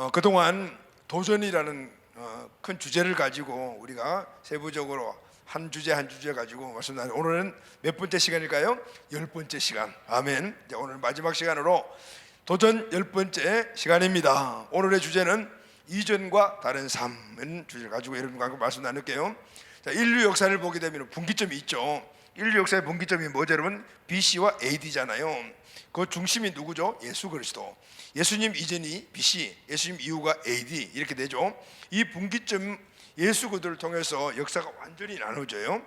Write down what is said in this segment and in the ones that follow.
그동안 도전이라는 큰 주제를 가지고 우리가 세부적으로 한 주제 한 주제 가지고 말씀드렸는데, 오늘은 몇 번째 시간일까요? 10번째 시간. 아멘. 이제 오늘 마지막 시간으로 도전 10번째 시간입니다. 오늘의 주제는 이전과 다른 삶은 주제를 가지고 여러분과 함께 말씀 나눌게요. 자, 인류 역사를 보게 되면 분기점이 있죠. 인류 역사의 분기점이 뭐죠, 여러분? BC와 AD잖아요. 그 중심이 누구죠? 예수 그리스도. 예수님 이전이 BC, 예수님 이후가 AD 이렇게 되죠. 이 분기점 예수 그리스도를 통해서 역사가 완전히 나눠져요.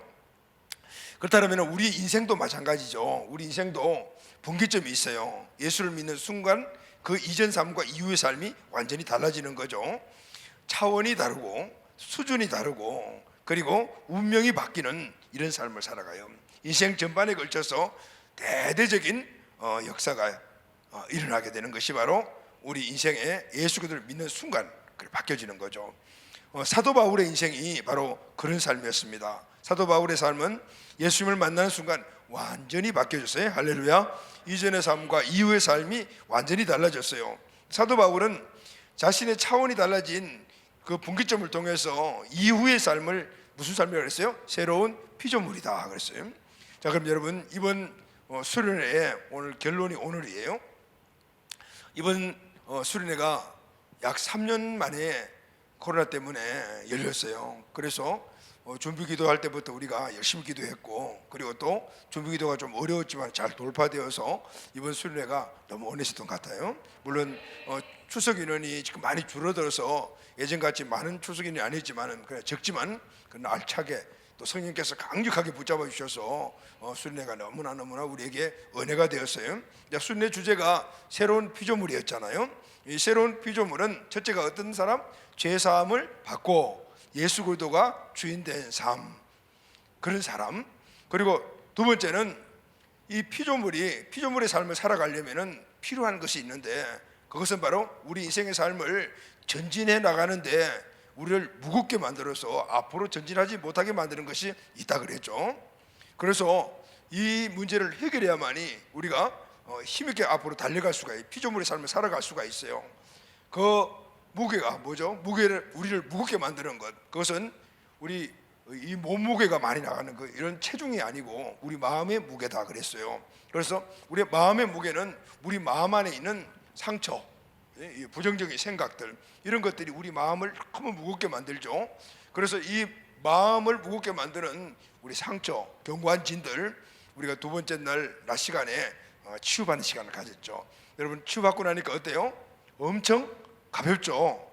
그렇다면 우리 인생도 마찬가지죠. 우리 인생도 분기점이 있어요. 예수를 믿는 순간 그 이전 삶과 이후의 삶이 완전히 달라지는 거죠. 차원이 다르고 수준이 다르고 그리고 운명이 바뀌는 이런 삶을 살아가요. 인생 전반에 걸쳐서 대대적인 역사가 일어나게 되는 것이 바로 우리 인생의 예수 그리스도를 믿는 순간 바뀌어지는 거죠. 사도 바울의 인생이 바로 그런 삶이었습니다. 사도 바울의 삶은 예수님을 만나는 순간 완전히 바뀌어졌어요. 할렐루야. 이전의 삶과 이후의 삶이 완전히 달라졌어요. 사도 바울은 자신의 차원이 달라진 그 분기점을 통해서 이후의 삶을 무슨 삶이라고 그랬어요? 새로운 피조물이다 그랬어요. 자, 그럼 여러분 이번 수련회의 오늘 결론이 오늘이에요. 이번 수련회가 약 3년 만에 코로나 때문에 열렸어요. 그래서 준비 기도할 때부터 우리가 열심히 기도했고, 그리고 또 준비 기도가 좀 어려웠지만 잘 돌파되어서 이번 수련회가 너무 원했었던 것 같아요. 물론 출석 인원이 지금 많이 줄어들어서 예전같이 많은 출석 인원이 아니지만 그냥 적지만 알차게 또 성령께서 강력하게 붙잡아 주셔서 수련회가 너무나 우리에게 은혜가 되었어요. 수련회 주제가 새로운 피조물이었잖아요. 이 새로운 피조물은 첫째가 어떤 사람? 죄사함을 받고 예수 그리스도가 주인된 삶, 그런 사람. 그리고 두 번째는 이 피조물의 삶을 살아가려면 필요한 것이 있는데, 그것은 바로 우리 인생의 삶을 전진해 나가는데 우리를 무겁게 만들어서 앞으로 전진하지 못하게 만드는 것이 있다 그랬죠. 그래서 이 문제를 해결해야만이 우리가 힘있게 앞으로 달려갈 수가 있어요. 피조물의 삶을 살아갈 수가 있어요. 그 무게가 뭐죠? 우리를 무겁게 만드는 것, 그것은 우리 이 몸무게가 많이 나가는 거, 이런 체중이 아니고 우리 마음의 무게다 그랬어요. 그래서 우리 마음의 무게는 우리 마음 안에 있는 상처, 부정적인 생각들, 이런 것들이 우리 마음을 너무 무겁게 만들죠. 그래서 이 마음을 무겁게 만드는 우리 상처, 견고한 진들, 우리가 두 번째 날 낮 시간에 치유받는 시간을 가졌죠. 여러분 치유받고 나니까 어때요? 엄청 가볍죠.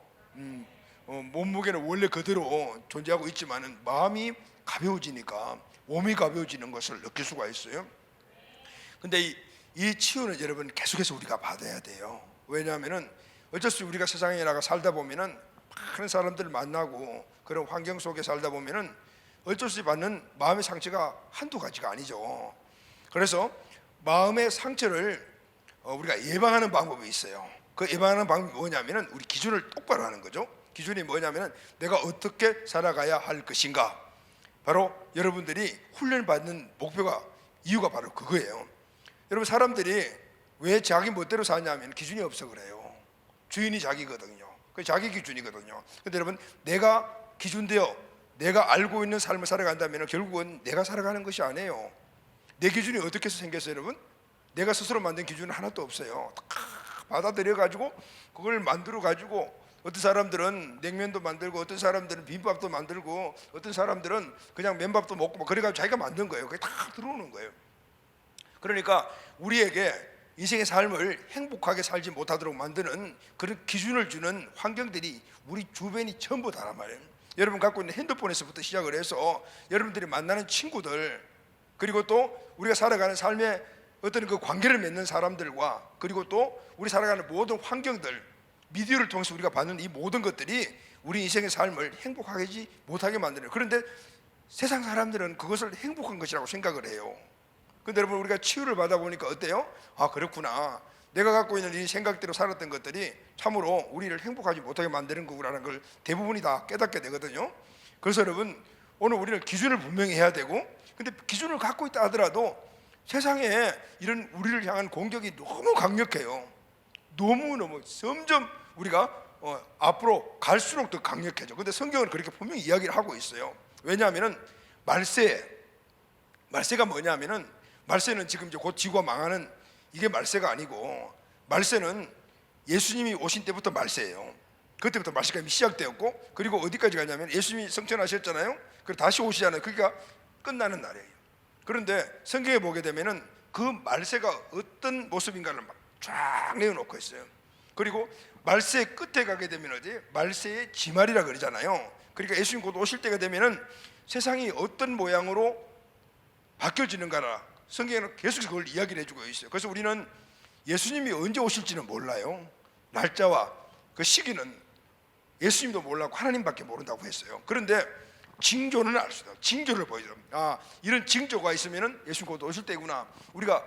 몸무게는 원래 그대로 존재하고 있지만 마음이 가벼워지니까 몸이 가벼워지는 것을 느낄 수가 있어요. 근데 이 치유는 여러분 계속해서 우리가 받아야 돼요. 왜냐하면 어쩔 수 없이 우리가 세상에 나가 살다 보면은 많은 사람들을 만나고 그런 환경 속에 살다 보면은 어쩔 수 없이 받는 마음의 상처가 한두 가지가 아니죠. 그래서 마음의 상처를 우리가 예방하는 방법이 있어요. 그 예방하는 방법이 뭐냐면은 우리 기준을 똑바로 하는 거죠. 기준이 뭐냐면은 내가 어떻게 살아가야 할 것인가. 바로 여러분들이 훈련받는 목표가, 이유가 바로 그거예요. 여러분 사람들이 왜 자기 멋대로 사냐면 기준이 없어 그래요. 주인이 자기거든요. 그 자기 기준이거든요. 근데 여러분 내가 기준되어 내가 알고 있는 삶을 살아간다면 결국은 내가 살아가는 것이 아니에요. 내 기준이 어떻게 해서 생겼어요, 여러분? 내가 스스로 만든 기준은 하나도 없어요. 받아들여 가지고 그걸 만들어 가지고 어떤 사람들은 냉면도 만들고 어떤 사람들은 비빔밥도 만들고 어떤 사람들은 그냥 맨밥도 먹고 그래가지고 자기가 만든 거예요. 그게 다 들어오는 거예요. 그러니까 우리에게 인생의 삶을 행복하게 살지 못하도록 만드는 그런 기준을 주는 환경들이 우리 주변이 전부 다란 말이에요. 여러분 갖고 있는 핸드폰에서부터 시작을 해서 여러분들이 만나는 친구들, 그리고 또 우리가 살아가는 삶의 어떤 그 관계를 맺는 사람들과, 그리고 또 우리 살아가는 모든 환경들, 미디어를 통해서 우리가 받는 이 모든 것들이 우리 인생의 삶을 행복하게 못하게 만드는, 그런데 세상 사람들은 그것을 행복한 것이라고 생각을 해요. 근데 여러분 우리가 치유를 받아보니까 어때요? 아, 그렇구나. 내가 갖고 있는 이 생각대로 살았던 것들이 참으로 우리를 행복하지 못하게 만드는 거구나라는 걸 대부분이 다 깨닫게 되거든요. 그래서 여러분 오늘 우리는 기준을 분명히 해야 되고, 근데 기준을 갖고 있다 하더라도 세상에 이런 우리를 향한 공격이 너무 강력해요. 너무너무 점점 우리가 앞으로 갈수록 더 강력해져. 근데 성경은 그렇게 분명히 이야기를 하고 있어요. 왜냐하면은 말세가 뭐냐면은, 말세는 지금 이제 곧 지구가 망하는 이게 말세가 아니고, 말세는 예수님이 오신 때부터 말세예요. 그때부터 말세가 이미 시작되었고, 그리고 어디까지 가냐면 예수님이 승천하셨잖아요. 그리고 다시 오시잖아요. 그러니까 끝나는 날이에요. 그런데 성경에 보게 되면은 그 말세가 어떤 모습인가를 막 쫙 내어놓고 있어요. 그리고 말세 끝에 가게 되면 어디 말세의 지말이라 그러잖아요. 그러니까 예수님 곧 오실 때가 되면은 세상이 어떤 모양으로 바뀌어지는가라 성경에는 계속 그걸 이야기를 해주고 있어요. 그래서 우리는 예수님이 언제 오실지는 몰라요. 날짜와 그 시기는 예수님도 몰랐고 하나님밖에 모른다고 했어요. 그런데 징조는 알 수 있다. 징조를 보여줘. 이런 징조가 있으면은 예수님 곧 오실 때구나. 우리가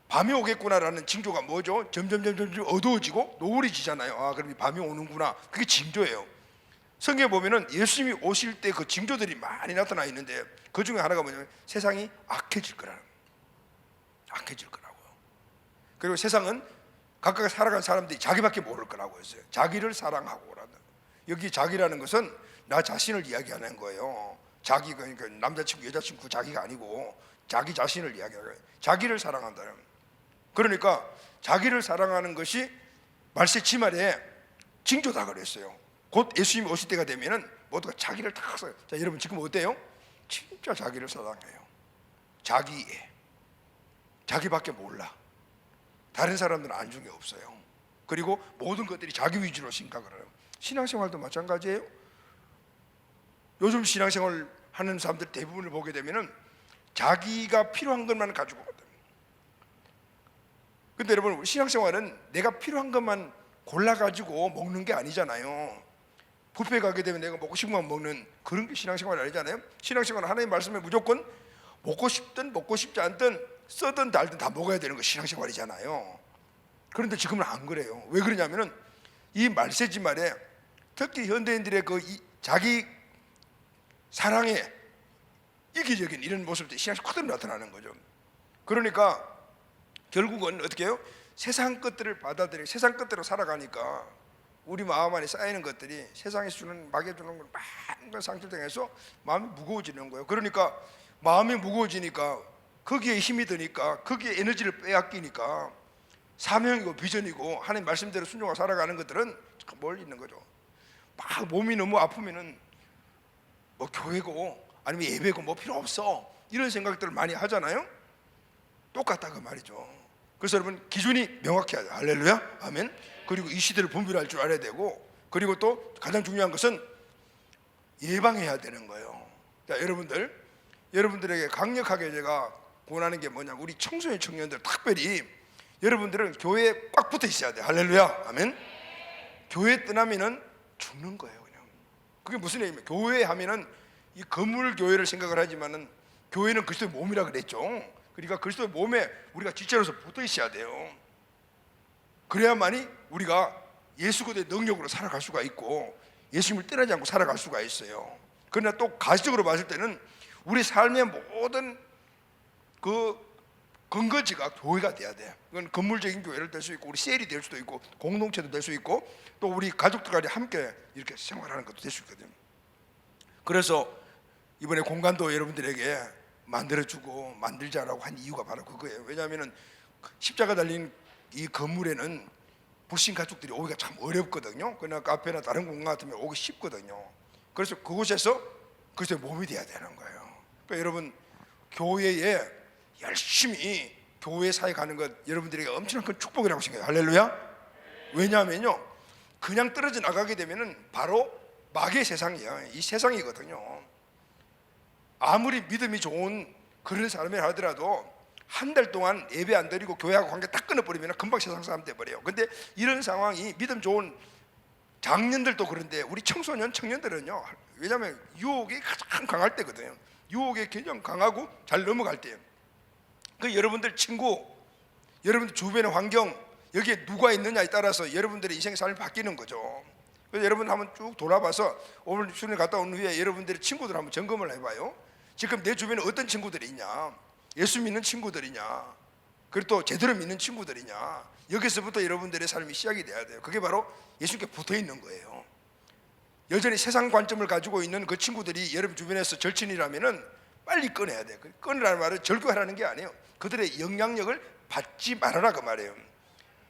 밤이 오겠구나라는 징조가 뭐죠? 점점 어두워지고 노을이 지잖아요. 그럼 밤이 오는구나. 그게 징조예요. 성경에 보면은 예수님이 오실 때 그 징조들이 많이 나타나 있는데 그 중에 하나가 뭐냐면 세상이 악해질 거라고요. 그리고 세상은 각각 살아간 사람들이 자기밖에 모를 거라고 했어요. 자기를 사랑하고 라는. 여기 자기라는 것은 나 자신을 이야기하는 거예요. 자기, 그러니까 남자친구 여자친구 자기가 아니고 자기 자신을 이야기하는 거예요. 자기를 사랑한다는. 그러니까 자기를 사랑하는 것이 말세 지말에 징조다 그랬어요. 곧 예수님이 오실 때가 되면은 모두가 자기를 탁 써요. 자, 여러분 지금 어때요? 진짜 자기를 사랑해요. 자기밖에 몰라. 다른 사람들은 안중에 없어요. 그리고 모든 것들이 자기 위주로 생각을 해요. 신앙생활도 마찬가지예요. 요즘 신앙생활 하는 사람들 대부분을 보게 되면은 자기가 필요한 것만 가지고 오거든요. 근데 여러분 신앙생활은 내가 필요한 것만 골라가지고 먹는 게 아니잖아요. 뷔페 가게 되면 내가 먹고 싶은 것만 먹는 그런 게 신앙생활이 아니잖아요. 신앙생활은 하나님 말씀에 무조건 먹고 싶든 먹고 싶지 않든 쓰든 달든 다 먹어야 되는 거 신앙생활이잖아요. 그런데 지금은 안 그래요. 왜 그러냐면은 이 말세지 말에 특히 현대인들의 그 자기 사랑의 이기적인 이런 모습들이 신앙에서 그대로 나타나는 거죠. 그러니까 결국은 어떻게 해요? 세상 것들을 받아들이고 세상 것대로 살아가니까 우리 마음 안에 쌓이는 것들이 세상에서 주는 마귀가 주는 걸 많은 상처를 통해서 마음이 무거워지는 거예요. 그러니까 마음이 무거워지니까 거기에 힘이 드니까 거기에 에너지를 빼앗기니까 사명이고 비전이고 하나님 말씀대로 순종하고 살아가는 것들은 멀리 있는 거죠. 막 몸이 너무 아프면은 뭐 교회고 아니면 예배고 뭐 필요 없어 이런 생각들을 많이 하잖아요. 똑같다 그 말이죠. 그래서 여러분 기준이 명확해야 돼요. 할렐루야 아멘. 그리고 이 시대를 분별할 줄 알아야 되고, 그리고 또 가장 중요한 것은 예방해야 되는 거예요. 자, 여러분들에게 강력하게 제가 권하는 게 뭐냐, 우리 청소년 청년들 특별히 여러분들은 교회에 꽉 붙어 있어야 돼요. 할렐루야 아멘. 교회 떠나면은 죽는 거예요. 그냥 그게 무슨 얘기냐면, 교회 하면은 이 건물 교회를 생각을 하지만은 교회는 그리스도의 몸이라 그랬죠. 그러니까 그리스도의 몸에 우리가 지체로서 붙어 있어야 돼요. 그래야만이 우리가 예수 그리스도의 능력으로 살아갈 수가 있고 예수님을 떠나지 않고 살아갈 수가 있어요. 그러나 또 가시적으로 봤을 때는 우리 삶의 모든 그 근거지가 교회가 돼야 돼. 그건 건물적인 교회를 될 수 있고 우리 셀이 될 수도 있고 공동체도 될 수 있고 또 우리 가족들까지 함께 이렇게 생활하는 것도 될 수 있거든. 그래서 이번에 공간도 여러분들에게 만들어주고 만들자라고 한 이유가 바로 그거예요. 왜냐하면 십자가 달린 이 건물에는 불신 가족들이 오기가 참 어렵거든요. 그러나 카페나 다른 공간 같으면 오기 쉽거든요. 그래서 그곳에서 그것의 몸이 돼야 되는 거예요. 그러니까 여러분 교회에 열심히 교회 사에 가는 것 여러분들에게 엄청난 큰 축복이라고 생각해요. 할렐루야. 왜냐하면요 그냥 떨어져 나가게 되면은 바로 마귀의 세상이야. 이 세상이거든요. 아무리 믿음이 좋은 그런 사람이 하더라도 한 달 동안 예배 안 드리고 교회하고 관계 딱 끊어버리면 금방 세상 사람 돼버려요. 근데 이런 상황이 믿음 좋은 장년들도 그런데 우리 청소년 청년들은요, 왜냐하면 유혹이 가장 강할 때거든요. 유혹의 개념 강하고 잘 넘어갈 때예요. 그 여러분들 친구, 여러분들 주변의 환경, 여기에 누가 있느냐에 따라서 여러분들의 인생의 삶이 바뀌는 거죠. 그래서 여러분 한번 쭉 돌아봐서 오늘 수련회 갔다 온 후에 여러분들의 친구들 한번 점검을 해봐요. 지금 내 주변에 어떤 친구들이 있냐? 예수 믿는 친구들이냐? 그리고 또 제대로 믿는 친구들이냐, 여기서부터 여러분들의 삶이 시작이 돼야 돼요. 그게 바로 예수님께 붙어 있는 거예요. 여전히 세상 관점을 가지고 있는 그 친구들이 여러분 주변에서 절친이라면은 빨리 꺼내야 돼요. 꺼내라는 말은 절교하라는 게 아니에요. 그들의 영향력을 받지 말아라 그 말이에요.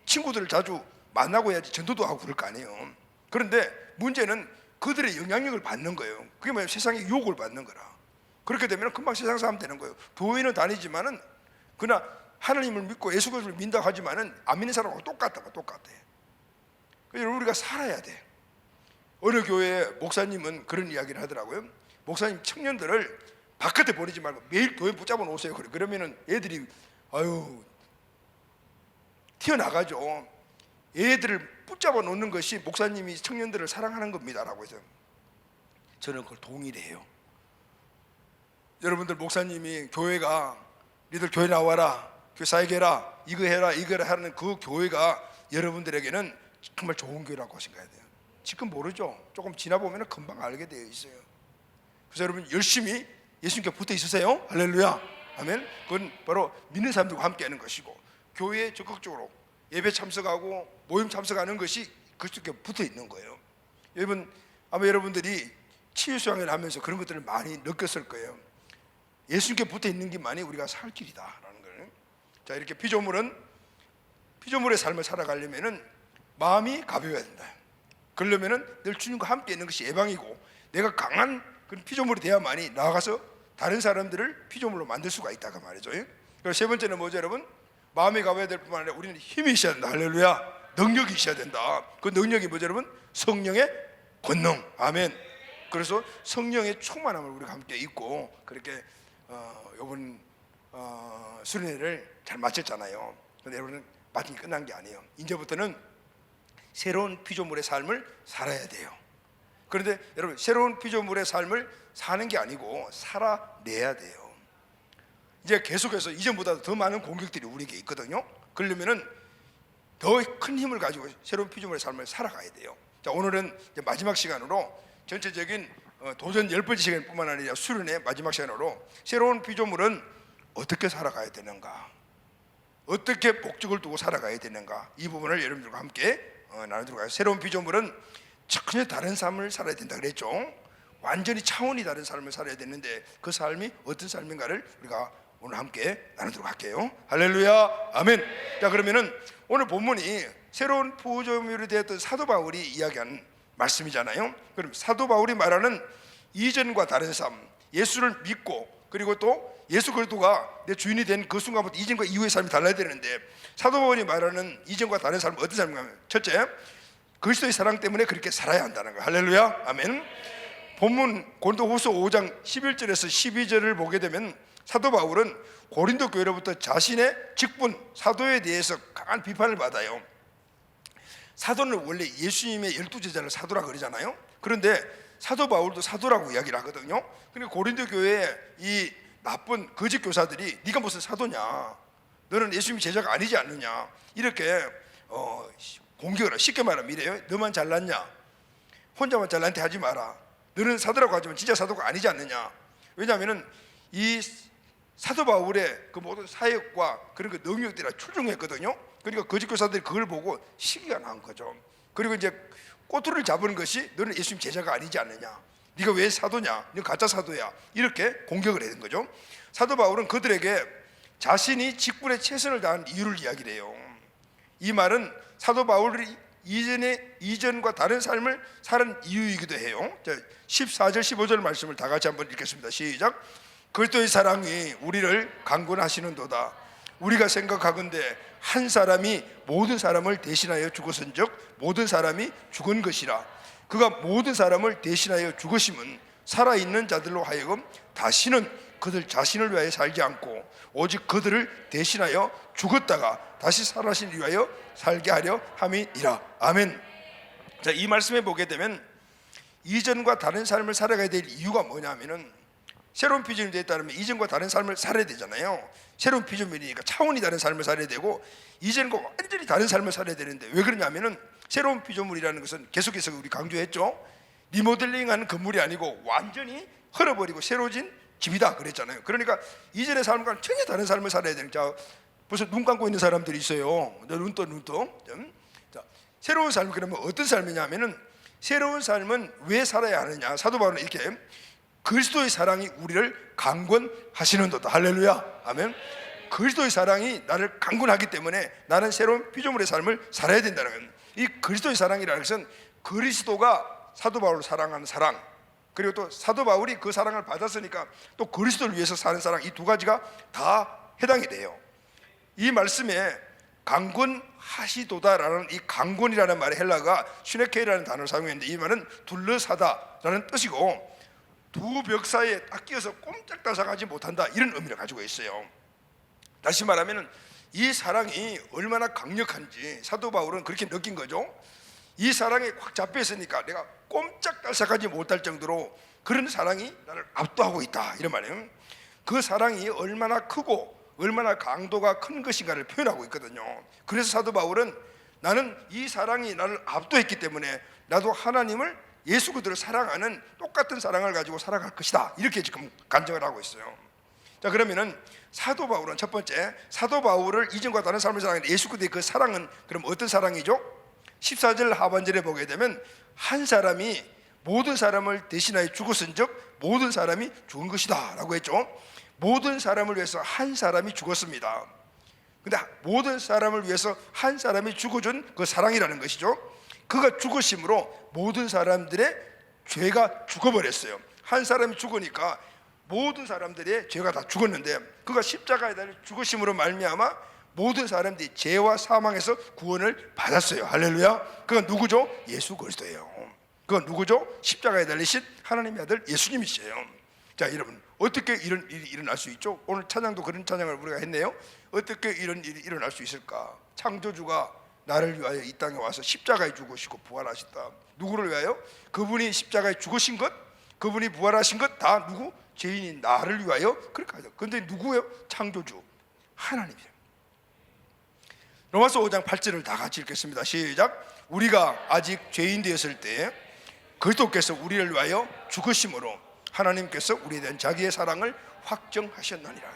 친구들을 자주 만나고 해야지 전도도 하고 그럴 거 아니에요. 그런데 문제는 그들의 영향력을 받는 거예요. 그게 뭐냐면 세상의 유혹을 받는 거라. 그렇게 되면 금방 세상 사람 되는 거예요. 교회는 다니지만은 그러나 하나님을 믿고 예수 그리스도를 믿는다고 하지만은 안 믿는 사람하고 똑같아. 그래서 우리가 살아야 돼. 어느 교회 목사님은 그런 이야기를 하더라고요. 목사님 청년들을 바깥에 보내지 말고 매일 교회 붙잡아 놓으세요. 그러면은 애들이 튀어나가죠. 애들을 붙잡아 놓는 것이 목사님이 청년들을 사랑하는 겁니다라고 해서 저는 그걸 동의를 해요. 여러분들 목사님이 교회가 니들 교회 나와라, 교회 사역해라, 이거 해라 하는 그 교회가 여러분들에게는 정말 좋은 교회라고 하신가야 돼요. 지금 모르죠. 조금 지나보면 금방 알게 되어 있어요. 그래서 여러분 열심히 예수님께 붙어 있으세요. 할렐루야. 아멘. 그건 바로 믿는 사람들과 함께 하는 것이고, 교회에 적극적으로 예배 참석하고 모임 참석하는 것이 그쪽에 붙어 있는 거예요. 여러분 아마 여러분들이 치유수양을 하면서 그런 것들을 많이 느꼈을 거예요. 예수님께 붙어 있는 것만이 우리가 살 길이다라는 거예요. 자, 이렇게 피조물의 삶을 살아가려면은 마음이 가벼워야 된다. 그러려면은 늘 주님과 함께 있는 것이 예방이고, 내가 강한 그런 피조물이 돼야만이 나아가서 다른 사람들을 피조물로 만들 수가 있다 그 말이죠. 그리고 세 번째는 뭐죠, 여러분? 마음이 가벼워야 될 뿐만 아니라 우리는 힘이 있어야 된다. 할렐루야. 능력이 있어야 된다. 그 능력이 뭐죠, 여러분? 성령의 권능. 아멘. 그래서 성령의 충만함을 우리가 함께 있고, 그렇게 이번 수련회를 잘 마쳤잖아요. 근데 여러분 마침이 끝난 게 아니에요. 이제부터는 새로운 피조물의 삶을 살아야 돼요. 그런데 여러분 새로운 피조물의 삶을 사는 게 아니고 살아내야 돼요. 이제 계속해서 이전보다 더 많은 공격들이 우리에게 있거든요. 그러려면은 더 큰 힘을 가지고 새로운 피조물의 삶을 살아가야 돼요. 자, 오늘은 이제 마지막 시간으로 전체적인 도전 10번째 시간 뿐만 아니라 수련의 마지막 시간으로 새로운 피조물은 어떻게 살아가야 되는가, 어떻게 목적을 두고 살아가야 되는가, 이 부분을 여러분들과 함께 나누도록 하겠습니다. 새로운 피조물은 전혀 다른 삶을 살아야 된다 그랬죠. 완전히 차원이 다른 삶을 살아야 되는데 그 삶이 어떤 삶인가를 우리가 오늘 함께 나누도록 할게요. 할렐루야. 아멘. 자, 그러면은 오늘 본문이 새로운 피조물이 되었던 사도 바울이 이야기한 말씀이잖아요. 그럼 사도 바울이 말하는 이전과 다른 삶, 예수를 믿고 그리고 또 예수 그리스도가 내 주인이 된 그 순간부터 이전과 이후의 삶이 달라야 되는데, 사도 바울이 말하는 이전과 다른 삶은 어떤 삶인가? 첫째, 그리스도의 사랑 때문에 그렇게 살아야 한다는 거예요. 할렐루야. 아멘. 본문 고린도후서 5장 11절에서 12절을 보게 되면 사도 바울은 고린도 교회로부터 자신의 직분 사도에 대해서 강한 비판을 받아요. 사도는 원래 예수님의 12제자를 사도라고 그러잖아요. 그런데 사도 바울도 사도라고 이야기를 하거든요. 그러니까 고린도 교회에 이 나쁜 거짓 교사들이 네가 무슨 사도냐, 너는 예수님 제자가 아니지 않느냐, 이렇게 공격을 해요. 쉽게 말하면 이래요. 너만 잘났냐, 혼자만 잘난데 하지 마라, 너는 사도라고 하지만 진짜 사도가 아니지 않느냐. 왜냐하면 이 사도 바울의 그 모든 사역과 그런 그 능력들이 출중했거든요. 그러니까 거짓 교사들이 그걸 보고 시기가 난 거죠. 그리고 이제 꼬투리를 잡은 것이 너는 예수님 제자가 아니지 않느냐, 네가 왜 사도냐, 너 가짜 사도야, 이렇게 공격을 해야 되는 거죠. 사도 바울은 그들에게 자신이 직분에 최선을 다한 이유를 이야기를 해요. 이 말은 사도 바울이 이전과 다른 삶을 사는 이유이기도 해요. 14절 15절 말씀을 다 같이 한번 읽겠습니다. 시작. 그리스도의 사랑이 우리를 강권하시는도다. 우리가 생각하건대 한 사람이 모든 사람을 대신하여 죽었은즉 모든 사람이 죽은 것이라. 그가 모든 사람을 대신하여 죽으심은 살아있는 자들로 하여금 다시는 그들 자신을 위하여 살지 않고 오직 그들을 대신하여 죽었다가 다시 살아신 위하여 살게 하려 함이니라. 아멘. 자, 이 말씀에 보게 되면 이전과 다른 삶을 살아가야 될 이유가 뭐냐면은, 새로운 피조물이 됐다면 이전과 다른 삶을 살아야 되잖아요. 새로운 피조물이니까 차원이 다른 삶을 살아야 되고 이전과 완전히 다른 삶을 살아야 되는데, 왜 그러냐면은 새로운 피조물이라는 것은 계속해서 우리 강조했죠. 리모델링하는 건물이 아니고 완전히 헐어버리고 새로워진 집이다 그랬잖아요. 그러니까 이전의 삶과 전혀 다른 삶을 살아야 되는. 자, 벌써 눈 감고 있는 사람들이 있어요. 눈 떠. 자, 새로운 삶, 그러면 어떤 삶이냐면은, 새로운 삶은 왜 살아야 하느냐. 사도 바울은 이렇게, 그리스도의 사랑이 우리를 강권하시는도다. 할렐루야, 아멘. 그리스도의 사랑이 나를 강권하기 때문에 나는 새로운 피조물의 삶을 살아야 된다는 거예요. 이 그리스도의 사랑이라는 것은 그리스도가 사도 바울을 사랑하는 사랑, 그리고 또 사도 바울이 그 사랑을 받았으니까 또 그리스도를 위해서 사는 사랑, 이 두 가지가 다 해당이 돼요. 이 말씀에 강권하시도다라는 이 강권이라는 말의 헬라가 슈네케이라는 단어를 사용했는데, 이 말은 둘러사다라는 뜻이고, 두 벽 사이에 딱 끼어서 꼼짝달싹하지 못한다, 이런 의미를 가지고 있어요. 다시 말하면 이 사랑이 얼마나 강력한지 사도 바울은 그렇게 느낀 거죠. 이 사랑에 확 잡혀 있으니까 내가 꼼짝달싹하지 못할 정도로 그런 사랑이 나를 압도하고 있다, 이런 말이에요. 그 사랑이 얼마나 크고 얼마나 강도가 큰 것인가를 표현하고 있거든요. 그래서 사도 바울은 나는 이 사랑이 나를 압도했기 때문에 나도 하나님을, 예수 그리스도를 사랑하는 똑같은 사랑을 가지고 살아갈 것이다, 이렇게 지금 간증을 하고 있어요. 자, 그러면은 사도 바울은 첫 번째, 사도 바울을 이전과 다른 삶을 사랑하는 예수 그리스도의 그 사랑은 그럼 어떤 사랑이죠? 14절 하반절에 보게 되면, 한 사람이 모든 사람을 대신하여 죽었은즉 모든 사람이 죽은 것이다 라고 했죠. 모든 사람을 위해서 한 사람이 죽었습니다. 근데 모든 사람을 위해서 한 사람이 죽어준 그 사랑이라는 것이죠. 그가 죽으심으로 모든 사람들의 죄가 죽어버렸어요. 한 사람이 죽으니까 모든 사람들의 죄가 다 죽었는데, 그가 십자가에 달려 죽으심으로 말미암아 모든 사람들이 죄와 사망에서 구원을 받았어요. 할렐루야. 그건 누구죠? 예수 그리스도예요. 그건 누구죠? 십자가에 달리신 하나님의 아들 예수님이시에요. 자, 여러분, 어떻게 이런 일이 일어날 수 있죠? 오늘 찬양도 그런 찬양을 우리가 했네요. 어떻게 이런 일이 일어날 수 있을까? 창조주가 나를 위하여 이 땅에 와서 십자가에 죽으시고 부활하셨다. 누구를 위하여? 그분이 십자가에 죽으신 것, 그분이 부활하신 것 다 누구? 죄인인 나를 위하여 그렇게 하죠. 그런데 누구예요? 창조주 하나님이에요. 로마서 5장 8절을 다 같이 읽겠습니다. 시작. 우리가 아직 죄인 되었을 때 그리스도께서 우리를 위하여 죽으심으로 하나님께서 우리에 대한 자기의 사랑을 확정하셨느니라.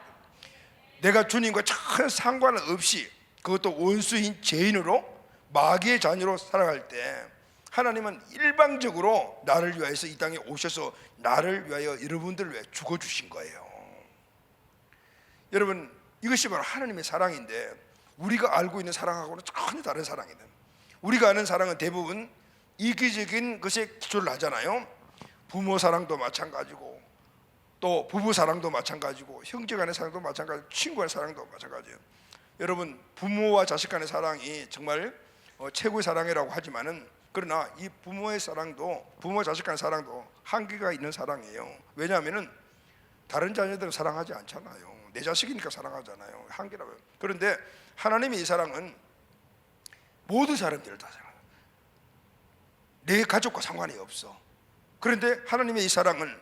내가 주님과 전 상관없이, 그것도 원수인 죄인으로 마귀의 자녀로 살아갈 때 하나님은 일방적으로 나를 위하여서 이 땅에 오셔서 나를 위하여, 여러분들을 위해 죽어주신 거예요. 여러분, 이것이 바로 하나님의 사랑인데, 우리가 알고 있는 사랑하고는 전혀 다른 사랑이다. 우리가 아는 사랑은 대부분 이기적인 것에 기초를 하잖아요. 부모 사랑도 마찬가지고, 또 부부 사랑도 마찬가지고, 형제 간의 사랑도 마찬가지고, 친구 간의 사랑도 마찬가지예요. 여러분, 부모와 자식 간의 사랑이 정말 최고의 사랑이라고 하지만은, 그러나 이 부모의 사랑도, 부모 자식 간의 사랑도 한계가 있는 사랑이에요. 왜냐하면은 다른 자녀들은 사랑하지 않잖아요. 내 자식이니까 사랑하잖아요. 한계라고요. 그런데 하나님의 이 사랑은 모든 사람들을 다 사랑해요. 내 가족과 상관이 없어. 그런데 하나님의 이 사랑은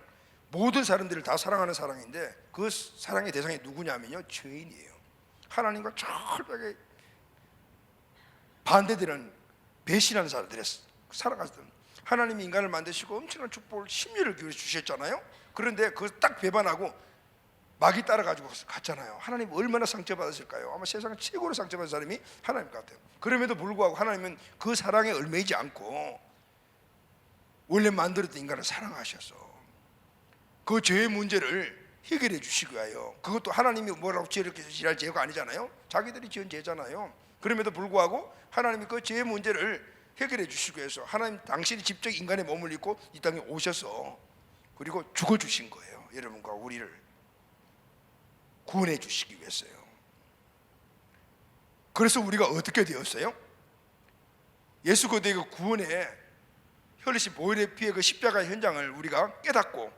모든 사람들을 다 사랑하는 사랑인데, 그 사랑의 대상이 누구냐면요, 죄인이에요. 하나님과 철저하게 반대되는, 배신하는 사람들의 살아가시던, 하나님이 인간을 만드시고 엄청난 축복을, 심리를 주셨잖아요. 그런데 그걸 딱 배반하고 마귀 따라가지고 갔잖아요. 하나님 얼마나 상처받으실까요? 아마 세상 최고로 상처받은 사람이 하나님 같아요. 그럼에도 불구하고 하나님은 그 사랑에 얽매이지 않고 원래 만들었던 인간을 사랑하셔서 그 죄의 문제를 해결해 주시기 위하여, 그것도 하나님이 뭐라고 죄를 지을 죄가 아니잖아요. 자기들이 지은 죄잖아요. 그럼에도 불구하고 하나님이 그 죄의 문제를 해결해 주시기 위해서 하나님 당신이 직접 인간의 몸을 입고 이 땅에 오셔서 그리고 죽어주신 거예요. 여러분과 우리를 구원해 주시기 위해서요. 그래서 우리가 어떻게 되었어요? 예수 그리스도의 구원의 흘리신 보혈의 피의 그 십자가의 현장을 우리가 깨닫고,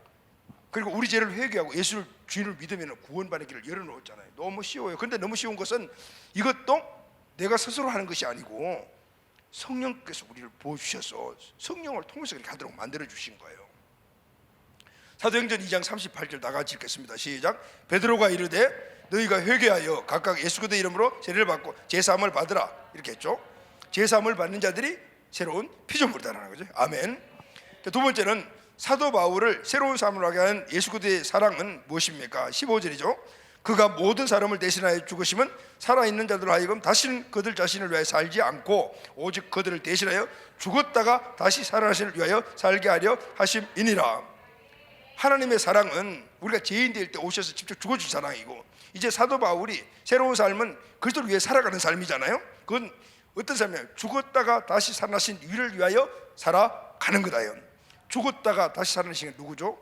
그리고 우리 죄를 회개하고 예수를 주인을 믿으면 구원받는 길을 열어놓았잖아요. 너무 쉬워요. 그런데 너무 쉬운 것은 이것도 내가 스스로 하는 것이 아니고 성령께서 우리를 보여주셔서 성령을 통해서 그렇게 하도록 만들어주신 거예요. 사도행전 2장 38절 다 같이 읽겠습니다. 시작. 베드로가 이르되 너희가 회개하여 각각 예수 그리스도의 이름으로 세례를 받고 제사함을 받으라, 이렇게 했죠. 제사함을 받는 자들이 새로운 피조물이다라는 거죠. 아멘. 두 번째는 사도 바울을 새로운 삶을 하게 하는 예수 그리스도의 사랑은 무엇입니까? 15절이죠. 그가 모든 사람을 대신하여 죽으심은 살아있는 자들로 하여금 다시는 그들 자신을 위하여 살지 않고 오직 그들을 대신하여 죽었다가 다시 살아나신 위하여 살게 하려 하심이니라. 하나님의 사랑은 우리가 죄인 될 때 오셔서 직접 죽어준 사랑이고, 이제 사도 바울이 새로운 삶은 그리스도를 위해 살아가는 삶이잖아요. 그건 어떤 삶이에요? 죽었다가 다시 살아나신 이를 위하여 살아가는 거다요. 죽었다가 다시 살아나신 게 누구죠?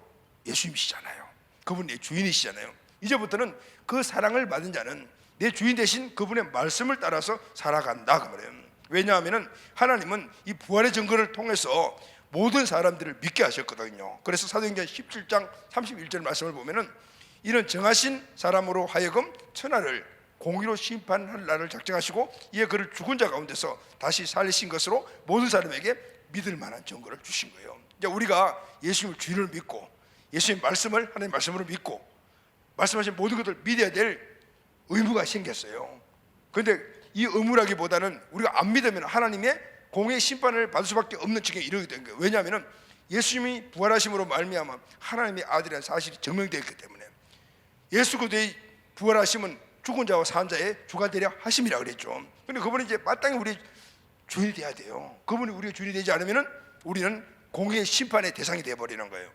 예수님이시잖아요. 그분 내 주인이시잖아요. 이제부터는 그 사랑을 받은 자는 내 주인 대신 그분의 말씀을 따라서 살아간다 그 말이에요. 왜냐하면 하나님은 이 부활의 증거를 통해서 모든 사람들을 믿게 하셨거든요. 그래서 사도행전 17장 31절 말씀을 보면은 이는 정하신 사람으로 하여금 천하를 공의로 심판할 날을 작정하시고 이에 그를 죽은 자 가운데서 다시 살리신 것으로 모든 사람에게 믿을 만한 증거를 주신 거예요. 이제 우리가 예수님을 주인을 믿고 예수님 말씀을 하나님 말씀으로 믿고 말씀하신 모든 것을 믿어야 될 의무가 생겼어요. 그런데 이 의무라기보다는 우리가 안 믿으면 하나님의 공의 심판을 받을 수밖에 없는 지경에 이르게 된 거예요. 왜냐하면 예수님이 부활하심으로 말미암아 하나님의 아들이라는 사실이 증명되었기 때문에. 예수 그리스도의 부활하심은 죽은 자와 산 자의 주가 되려 하심이라 그랬죠. 그런데 그분이 이제 마땅히 우리 주인이 돼야 돼요. 그분이 우리의 주인이 되지 않으면 우리는 공의 심판의 대상이 되어버리는 거예요.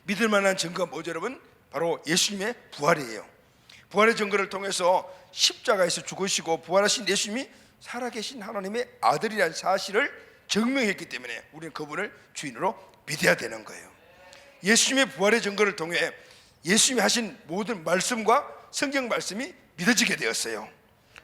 믿을 만한 증거가 뭐죠 여러분? 바로 예수님의 부활이에요. 부활의 증거를 통해서 십자가에서 죽으시고 부활하신 예수님이 살아계신 하나님의 아들이라는 사실을 증명했기 때문에 우리는 그분을 주인으로 믿어야 되는 거예요. 예수님의 부활의 증거를 통해 예수님이 하신 모든 말씀과 성경 말씀이 믿어지게 되었어요.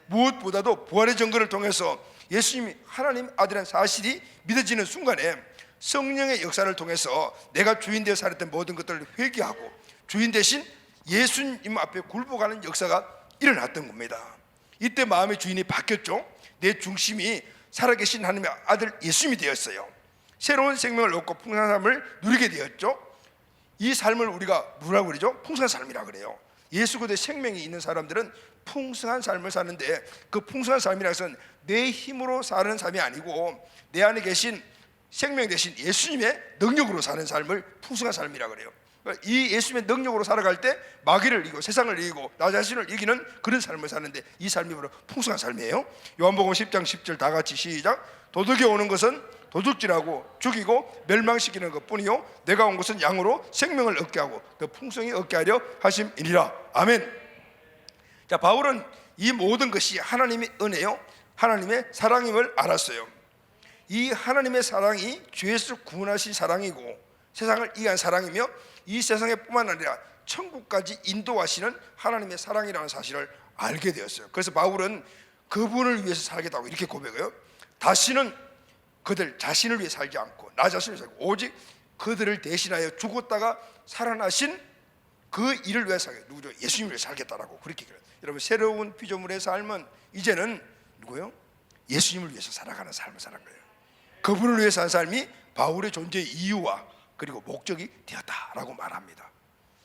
무엇보다도 부활의 증거를 통해서 예수님이 하나님 아들이라는 사실이 믿어지는 순간에 성령의 역사를 통해서 내가 주인 되어 살았던 모든 것들을 회개하고 주인 대신 예수님 앞에 굴복하는 역사가 일어났던 겁니다. 이때 마음의 주인이 바뀌었죠. 내 중심이 살아계신 하나님의 아들 예수님이 되었어요. 새로운 생명을 얻고 풍성한 삶을 누리게 되었죠. 이 삶을 우리가 뭐라고 그러죠? 풍성한 삶이라고 그래요. 예수 그리스도의 생명이 있는 사람들은 풍성한 삶을 사는데, 그 풍성한 삶이라는 것은 내 힘으로 사는 삶이 아니고 내 안에 계신 생명 대신 예수님의 능력으로 사는 삶을 풍성한 삶이라고 그래요. 이 예수님의 능력으로 살아갈 때 마귀를 이기고 세상을 이기고 나 자신을 이기는 그런 삶을 사는데, 이 삶이 바로 풍성한 삶이에요. 요한복음 10장 10절 다 같이 시작. 도둑이 오는 것은 도둑질하고 죽이고 멸망시키는 것뿐이요 내가 온 것은 양으로 생명을 얻게 하고 더 풍성히 얻게 하려 하심이니라. 아멘. 자, 바울은 이 모든 것이 하나님의 은혜요 하나님의 사랑임을 알았어요. 이 하나님의 사랑이 죄에서 구원하신 사랑이고 세상을 이해한 사랑이며 이 세상에 뿐만 아니라 천국까지 인도하시는 하나님의 사랑이라는 사실을 알게 되었어요. 그래서 바울은 그분을 위해서 살겠다고 이렇게 고백해요. 다시는 그들 자신을 위해 살지 않고 나 자신을 살고 오직 그들을 대신하여 죽었다가 살아나신 그 일을 위해 살겠다. 누구죠? 예수님을 위해 살겠다라고 그렇게 그래요. 여러분, 새로운 피조물의 삶은 이제는 누구요? 예수님을 위해서 살아가는 삶을 사는 거예요. 그분을 위해 산 삶이 바울의 존재의 이유와 그리고 목적이 되었다라고 말합니다.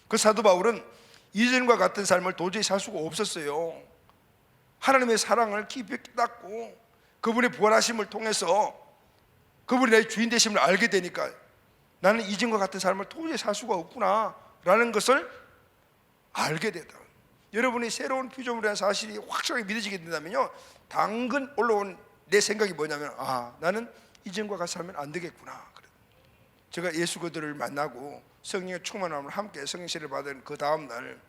그 사도 바울은 이전과 같은 삶을 도저히 살 수가 없었어요. 하나님의 사랑을 깊이 깨닫고 그분의 부활하심을 통해서 그분이 나의 주인 되심을 알게 되니까 나는 이전과 같은 삶을 도저히 살 수가 없구나 라는 것을 알게 되다. 여러분이 새로운 피조물이라는 사실이 확실하게 믿어지게 된다면요, 당근 올라온 내 생각이 뭐냐면, 나는 이전과 같이 살면 안 되겠구나. 제가 예수 그들을 만나고 성령의 충만함을 함께 성령세를 받은 그 다음 날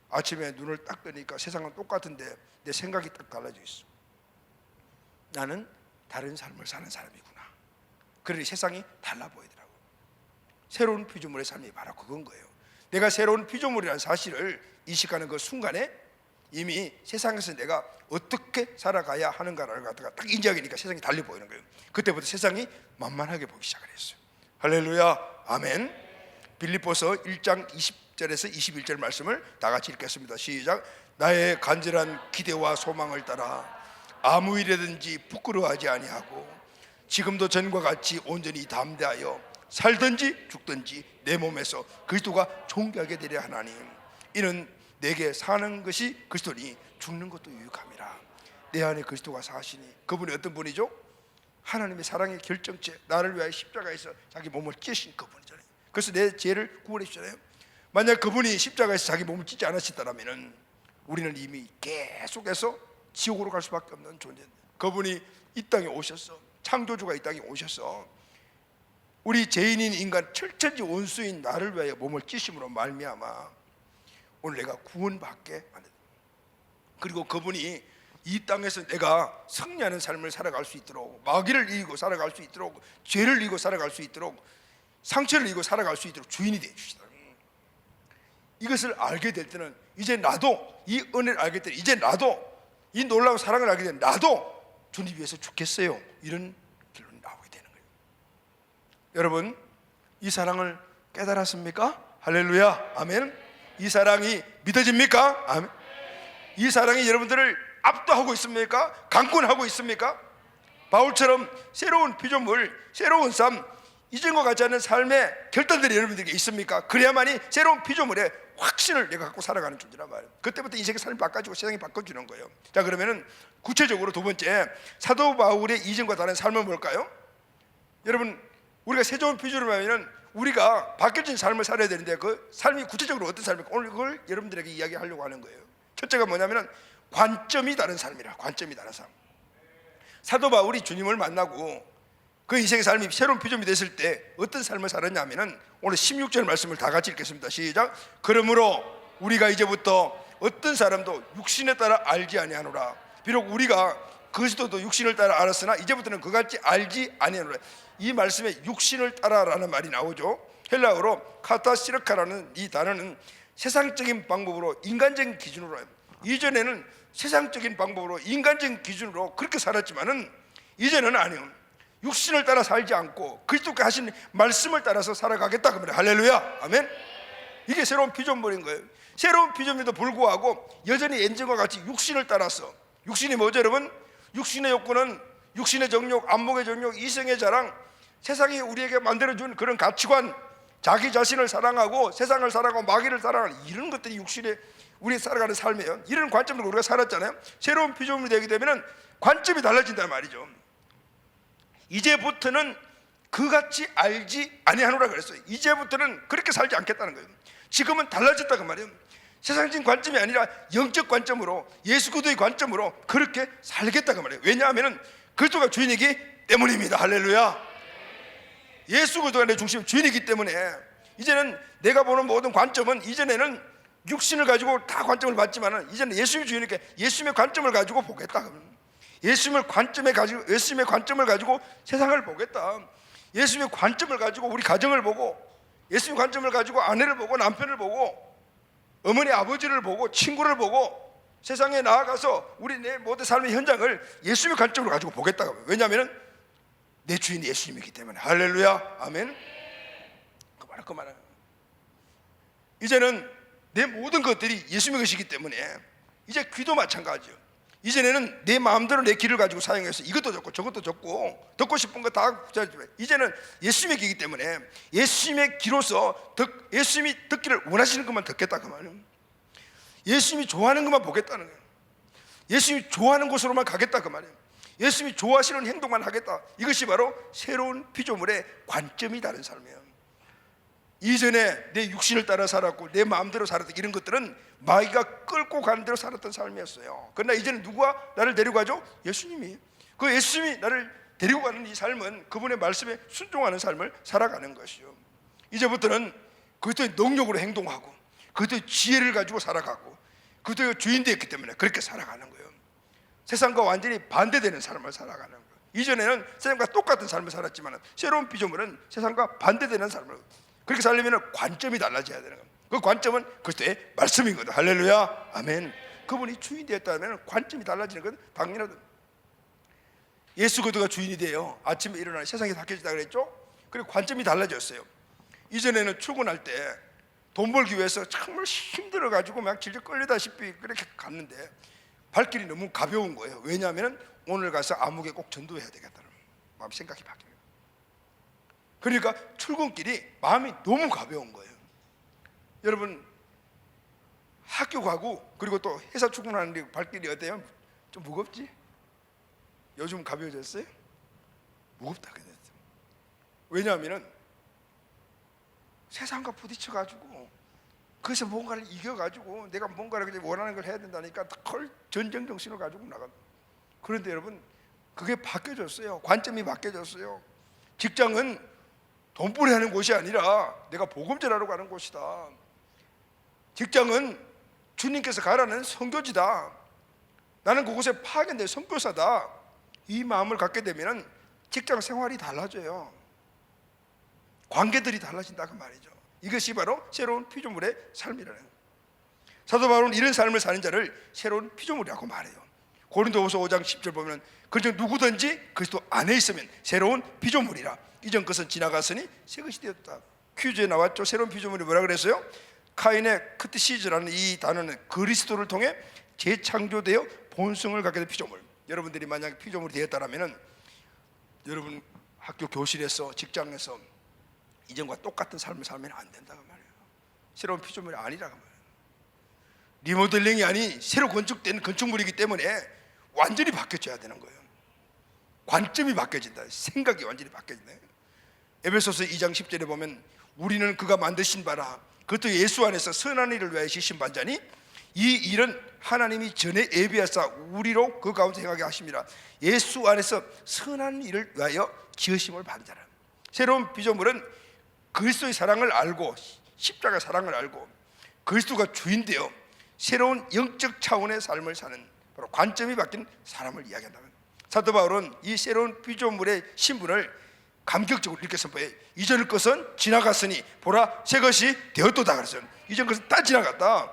아침에 눈을 딱 뜨니까 세상은 똑같은데 내 생각이 딱 달라져 있어. 나는 다른 삶을 사는 사람이구나. 그러니 세상이 달라 보이더라고. 새로운 피조물의 삶이 바로 그건 거예요. 내가 새로운 피조물이라는 사실을 인식하는 그 순간에 이미 세상에서 내가 어떻게 살아가야 하는가를 갖다가 딱 인지하게 되니까 세상이 달리 보이는 거예요. 그때부터 세상이 만만하게 보기 시작을 했어요. 할렐루야, 아멘. 빌립보서 1장 20절에서 21절 말씀을 다 같이 읽겠습니다. 시작. 나의 간절한 기대와 소망을 따라 아무 일이든지 부끄러워하지 아니하고 지금도 전과 같이 온전히 담대하여 살든지 죽든지 내 몸에서 그리스도가 존귀하게 되려 하나니 이는 내게 사는 것이 그리스도니 죽는 것도 유익함이라. 내 안에 그리스도가 사시니 그분이 어떤 분이죠? 하나님의 사랑의 결정체, 나를 위하여 십자가에서 자기 몸을 찢으신 그분이잖아요. 그래서 내 죄를 구원해 주잖아요. 만약 그분이 십자가에서 자기 몸을 찢지 않으셨다면 우리는 이미 계속해서 지옥으로 갈 수밖에 없는 존재인데, 그분이 이 땅에 오셔서, 창조주가 이 땅에 오셔서 우리 죄인인 인간 철천지 원수인 나를 위하여 몸을 찢으심으로 말미암아 오늘 내가 구원받게 만든, 그리고 그분이 이 땅에서 내가 승리하는 삶을 살아갈 수 있도록, 마귀를 이기고 살아갈 수 있도록, 죄를 이기고 살아갈 수 있도록, 상처를 이기고 살아갈 수 있도록 주인이 되어 주시다. 이것을 알게 될 때는 이제 나도 이 은혜를 알게 될 때, 이제 나도 이 놀라운 사랑을 알게 된 나도 주님 위해서 죽겠어요, 이런 결론이 나오게 되는 거예요. 여러분, 이 사랑을 깨달았습니까? 할렐루야, 아멘. 이 사랑이 믿어집니까? 아멘. 이 사랑이 여러분들을 압도하고 있습니까? 강권하고 있습니까? 바울처럼 새로운 피조물, 새로운 삶, 이전과 같지 않은 삶의 결단들이 여러분들에게 있습니까? 그래야만이 새로운 피조물의 확신을 내가 갖고 살아가는 존재란 말이에요. 그때부터 인생의 삶이 바꿔지고 세상이 바꿔주는 거예요. 자, 그러면은 구체적으로 두 번째, 사도 바울의 이전과 다른 삶은 뭘까요? 여러분, 우리가 새로운 피조물이면 우리가 바뀌어진 삶을 살아야 되는데 그 삶이 구체적으로 어떤 삶일까? 오늘 그걸 여러분들에게 이야기하려고 하는 거예요. 첫째가 뭐냐면 관점이 다른 삶이라. 관점이 다른 삶. 사도 바울이 주님을 만나고 그 인생의 삶이 새로운 피조물이 됐을 때 어떤 삶을 살았냐면은, 오늘 16절 말씀을 다 같이 읽겠습니다. 시작. 그러므로 우리가 이제부터 어떤 사람도 육신에 따라 알지 아니하노라. 비록 우리가 그리스도도 육신을 따라 알았으나 이제부터는 그같이 알지 아니하노라. 이 말씀에 육신을 따라라는 말이 나오죠. 헬라어로 카타시르카라는 이 단어는 세상적인 방법으로, 인간적인 기준으로, 이전에는 세상적인 방법으로 인간적인 기준으로 그렇게 살았지만은 이제는 아니요, 육신을 따라 살지 않고 그리스도께 하신 말씀을 따라서 살아가겠다 그 말이에요. 할렐루야, 아멘. 이게 새로운 피조물인 거예요. 새로운 피조물에도 불구하고 여전히 엔진과 같이 육신을 따라서, 육신이 뭐죠 여러분? 육신의 욕구는 육신의 정욕, 안목의 정욕, 이성의 자랑, 세상이 우리에게 만들어준 그런 가치관, 자기 자신을 사랑하고 세상을 사랑하고 마귀를 사랑하는 이런 것들이 육신의 우리 살아가는 삶이에요. 이런 관점으로 우리가 살았잖아요. 새로운 피조물이 되게 되면 관점이 달라진단 말이죠. 이제부터는 그같이 알지 아니하노라 그랬어요. 이제부터는 그렇게 살지 않겠다는 거예요. 지금은 달라졌다 그 말이에요. 세상적인 관점이 아니라 영적 관점으로, 예수 그리스도의 관점으로 그렇게 살겠다 그 말이에요. 왜냐하면 그리스도가 주인이기 때문입니다. 할렐루야. 예수 그리스도가 내 중심 주인이기 때문에 이제는 내가 보는 모든 관점은, 이전에는 육신을 가지고 다 관점을 봤지만은 이제는 예수님이 주인이니까 예수님의 관점을 가지고 보겠다. 예수님의 관점을 가지고 세상을 보겠다. 예수님의 관점을 가지고 우리 가정을 보고, 예수님의 관점을 가지고 아내를 보고 남편을 보고 어머니 아버지를 보고 친구를 보고 세상에 나아가서 우리 내 모든 삶의 현장을 예수님의 관점으로 가지고 보겠다. 왜냐하면 내 주인이 예수님이기 때문에. 할렐루야, 아멘. 그 말은 이제는 내 모든 것들이 예수님의 것이기 때문에, 이제 귀도 마찬가지예요. 이전에는 내 마음대로 내 귀를 가지고 사용해서 이것도 좋고 저것도 좋고 듣고 싶은 거 다, 이제는 예수님의 귀이기 때문에 예수님의 귀로서 예수님이 듣기를 원하시는 것만 듣겠다 그 말이에요. 예수님이 좋아하는 것만 보겠다는 거예요. 예수님이 좋아하는 곳으로만 가겠다 그 말이에요. 예수님이 좋아하시는 행동만 하겠다. 이것이 바로 새로운 피조물의 관점이 다른 삶이에요. 이전에 내 육신을 따라 살았고 내 마음대로 살았던 이런 것들은 마귀가 끌고 가는 대로 살았던 삶이었어요. 그러나 이제는 누가 나를 데리고 가죠? 예수님이. 그 예수님이 나를 데리고 가는 이 삶은 그분의 말씀에 순종하는 삶을 살아가는 것이요. 이제부터는 그리스도의 능력으로 행동하고 그리스도의 지혜를 가지고 살아가고 그리스도의 주인 되었기 때문에 그렇게 살아가는 거예요. 세상과 완전히 반대되는 삶을 살아가는 거예요. 이전에는 세상과 똑같은 삶을 살았지만 새로운 피조물은 세상과 반대되는 삶을, 그렇게 살려면 관점이 달라져야 되는 거예요. 그 관점은 그리스도의 말씀인 거다. 할렐루야, 아멘. 그분이 주인이 되었다면 관점이 달라지는 건 당연하다. 예수 그리스도가 주인이 돼요. 아침에 일어나 세상이 바뀌어지다 그랬죠. 그리고 관점이 달라졌어요. 이전에는 출근할 때 돈 벌기 위해서 정말 힘들어가지고 막 질질 끌리다시피 그렇게 갔는데 발길이 너무 가벼운 거예요. 왜냐하면 오늘 가서 아무개 꼭 전도해야 되겠다는 마음 생각이 바뀌어요. 그러니까 출근길이 마음이 너무 가벼운 거예요. 여러분, 학교 가고 그리고 또 회사 출근하는 발길이 어때요? 좀 무겁지? 요즘 가벼워졌어요? 무겁다 그랬어요. 왜냐하면 세상과 부딪혀가지고 그래서 뭔가를 이겨가지고 내가 뭔가를 원하는 걸 해야 된다니까 헐 전쟁 정신을 가지고 나가. 그런데 여러분 그게 바뀌어졌어요. 관점이 바뀌어졌어요. 직장은 돈벌이 하는 곳이 아니라 내가 복음 전하러 가는 곳이다. 직장은 주님께서 가라는 선교지다. 나는 그곳에 파견된 선교사다. 이 마음을 갖게 되면 직장 생활이 달라져요. 관계들이 달라진다 그 말이죠. 이것이 바로 새로운 피조물의 삶이라는 거예요. 사도 바울은 이런 삶을 사는 자를 새로운 피조물이라고 말해요. 고린도후서 5장 10절 보면 그중 누구든지 그리스도 안에 있으면 새로운 피조물이라. 이전 것은 지나갔으니 새 것이 되었다. 퀴즈에 나왔죠. 새로운 피조물이 뭐라 그랬어요? 카인의 크트시즈라는 이 단어는 그리스도를 통해 재창조되어 본성을 갖게 된 피조물. 여러분들이 만약 피조물이 되었다면 여러분 학교 교실에서 직장에서 이전과 똑같은 삶을 살면 안 된다고 말이에요. 새로운 피조물이 아니라고 말이에요. 리모델링이 아닌 새로 건축된 건축물이기 때문에 완전히 바뀌어져야 되는 거예요. 관점이 바뀌어진다. 생각이 완전히 바뀌어진다. 에베소서 2장 10절에 보면 우리는 그가 만드신 바라 그것도 예수 안에서 선한 일을 위하여 지으신 반자니 이 일은 하나님이 전에 예비하사 우리로 그 가운데 행하게 하심이라. 예수 안에서 선한 일을 위하여 지으심을 반자라. 새로운 피조물은 그리스도의 사랑을 알고 십자가 사랑을 알고 그리스도가 주인되어 새로운 영적 차원의 삶을 사는 바로 관점이 바뀐 사람을 이야기한다. 사도 바울은 이 새로운 피조물의 신분을 감격적으로 이렇게 선포해. 이전 것은 지나갔으니 보라 새 것이 되었도다 그랬어요. 이전 것은 다 지나갔다.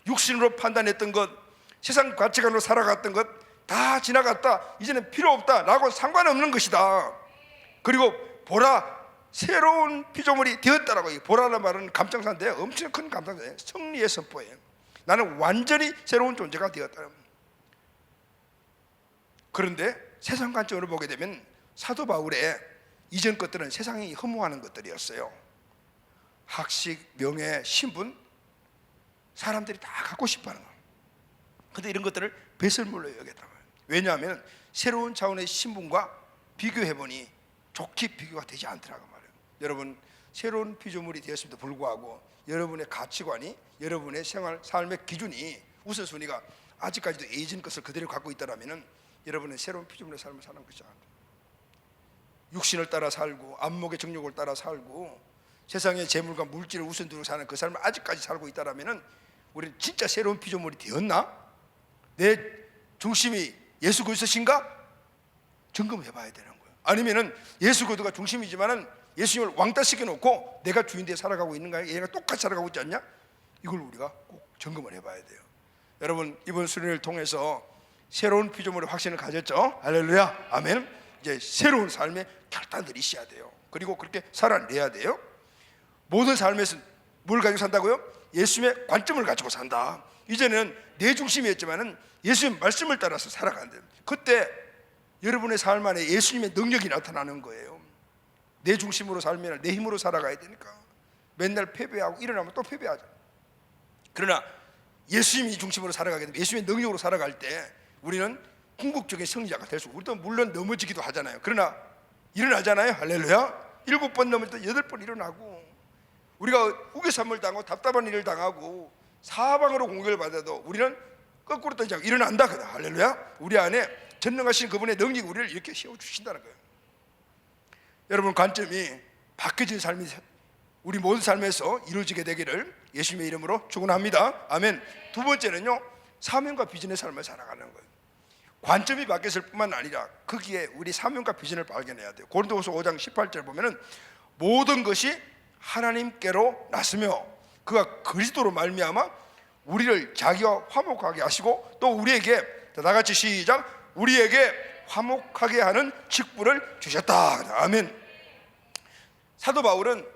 육신으로 판단했던 것, 세상 가치관으로 살아갔던 것 다 지나갔다. 이제는 필요 없다 라고 상관없는 것이다. 그리고 보라 새로운 피조물이 되었다라고. 보라는 말은 감정사인데 엄청 큰 감정사예요. 승리의 선포예요. 나는 완전히 새로운 존재가 되었다. 그런데 세상 관점으로 보게 되면 사도 바울의 이전 것들은 세상이 허무하는 것들이었어요. 학식, 명예, 신분, 사람들이 다 갖고 싶어하는 거예요. 그런데 이런 것들을 배설물로 여겼단 말이에요. 왜냐하면 새로운 차원의 신분과 비교해보니 좋게 비교가 되지 않더라고 말이에요. 여러분 새로운 피조물이 되었음에도 불구하고 여러분의 가치관이, 여러분의 생활, 삶의 기준이, 우선순위가 아직까지도 예전 것을 그대로 갖고 있다면 여러분은 새로운 피조물의 삶을 사는 것이 아닙니다. 육신을 따라 살고 안목의 정욕을 따라 살고 세상의 재물과 물질을 우선두고 사는 그 삶을 아직까지 살고 있다면 우리는 진짜 새로운 피조물이 되었나? 내 중심이 예수 그리스도신가? 점검해 봐야 되는 거예요. 아니면은 예수 그리스도가 중심이지만은 예수님을 왕따 시켜놓고 내가 주인되어 살아가고 있는가? 얘가 똑같이 살아가고 있지 않냐? 이걸 우리가 꼭 점검을 해봐야 돼요. 여러분 이번 수련회를 통해서 새로운 피조물의 확신을 가졌죠? 할렐루야, 아멘. 이제 새로운 삶의 결단들이 있어야 돼요. 그리고 그렇게 살아내야 돼요. 모든 삶에서 뭘 가지고 산다고요? 예수님의 관점을 가지고 산다. 이제는 내 중심이었지만은 예수님 말씀을 따라서 살아간다. 그때 여러분의 삶 안에 예수님의 능력이 나타나는 거예요. 내 중심으로 살면 내 힘으로 살아가야 되니까 맨날 패배하고 일어나면 또 패배하죠. 그러나 예수님이 중심으로 살아가게 되면 예수님의 능력으로 살아갈 때 우리는 궁극적인 승리자가 될 수 있고, 우리도 물론 넘어지기도 하잖아요. 그러나 일어나잖아요. 할렐루야. 7번 넘을 때 8번 일어나고, 우리가 우겨쌈을 당하고 답답한 일을 당하고 사방으로 공격을 받아도 우리는 거꾸로 떠지 않고 일어난다. 할렐루야. 우리 안에 전능하신 그분의 능력이 우리를 이렇게 세워주신다는 거예요. 여러분 관점이 바뀌어진 삶이 우리 모든 삶에서 이루어지게 되기를 예수님의 이름으로 축원합니다. 아멘. 두 번째는요, 사명과 비전의 삶을 살아가는 거예요. 관점이 바뀌었을 뿐만 아니라 거기에 우리 사명과 비전을 발견해야 돼요. 고린도후서 5장 18절 보면은 모든 것이 하나님께로 났으며 그가 그리스도로 말미암아 우리를 자기와 화목하게 하시고 또 우리에게, 다같이 시작, 우리에게 화목하게 하는 직분을 주셨다. 아멘. 사도 바울은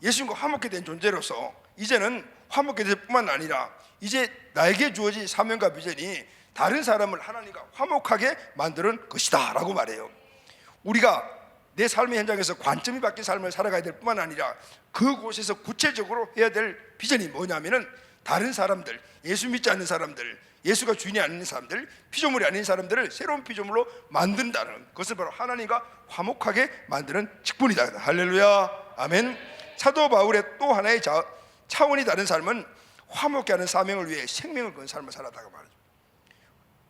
예수님과 화목하게 된 존재로서 이제는 화목하게 될 뿐만 아니라 이제 나에게 주어진 사명과 비전이 다른 사람을 하나님과 화목하게 만드는 것이다 라고 말해요. 우리가 내 삶의 현장에서 관점이 바뀐 삶을 살아가야 될 뿐만 아니라 그곳에서 구체적으로 해야 될 비전이 뭐냐면은 다른 사람들, 예수 믿지 않는 사람들, 예수가 주인이 아닌 사람들, 피조물이 아닌 사람들을 새로운 피조물로 만든다는 것을 바로 하나님과 화목하게 만드는 직분이다. 할렐루야, 아멘. 사도 바울의 또 하나의 차원이 다른 삶은 화목케 하는 사명을 위해 생명을 건 삶을 살았다고 말하죠.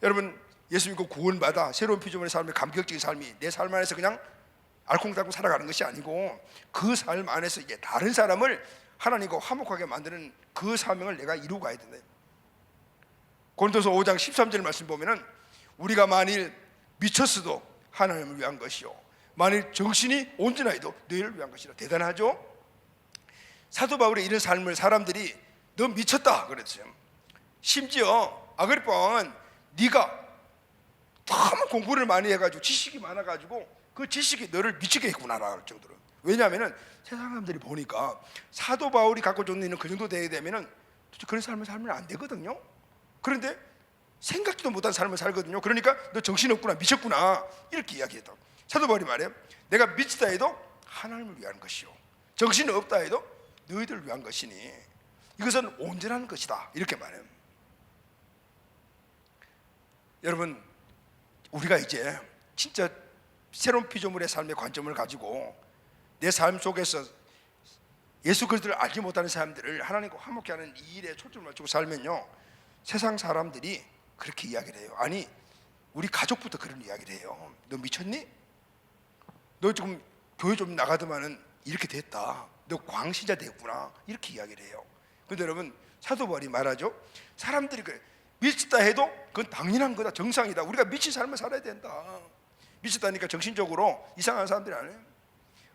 여러분, 예수 믿고 구원받아 새로운 피조물의 삶의 감격적인 삶이 내 삶 안에서 그냥 알콩달콩 살아가는 것이 아니고 그 삶 안에서 이제 다른 사람을 하나님과 화목하게 만드는 그 사명을 내가 이루고 가야 된다. 고린도서 5장 13절 말씀 보면은 우리가 만일 미쳤어도 하나님을 위한 것이요 만일 정신이 온전하여도 너희를 위한 것이라. 대단하죠? 사도 바울의 이런 삶을 사람들이 너 미쳤다 그랬어요. 심지어 아그리파 왕은 네가 너무 공부를 많이 해가지고 지식이 많아가지고 그 지식이 너를 미치게 했구나라 할 정도로. 왜냐하면 세상 사람들이 보니까 사도 바울이 갖고 있는 그 정도 되게 되면은 그런 삶을 살면 안 되거든요. 그런데 생각지도 못한 삶을 살거든요. 그러니까 너 정신없구나, 미쳤구나 이렇게 이야기했다. 사도 바울이 말해요. 내가 미치다 해도 하나님을 위한 것이요 정신이 없다 해도 너희들을 위한 것이니 이것은 온전한 것이다 이렇게 말해요. 여러분, 우리가 이제 진짜 새로운 피조물의 삶의 관점을 가지고 내 삶 속에서 예수 그리스도를 알지 못하는 사람들을 하나님과 화목케 하는 이 일에 초점을 맞추고 살면요, 세상 사람들이 그렇게 이야기를 해요. 아니, 우리 가족부터 그런 이야기를 해요. 너 미쳤니? 너 지금 교회 좀 나가더만은 이렇게 됐다. 너 광신자 됐구나 이렇게 이야기를 해요. 그런데 여러분, 사도 바울이 말하죠. 사람들이 그래, 미쳤다 해도 그건 당연한 거다, 정상이다. 우리가 미친 삶을 살아야 된다. 미쳤다니까 정신적으로 이상한 사람들이 아니에요.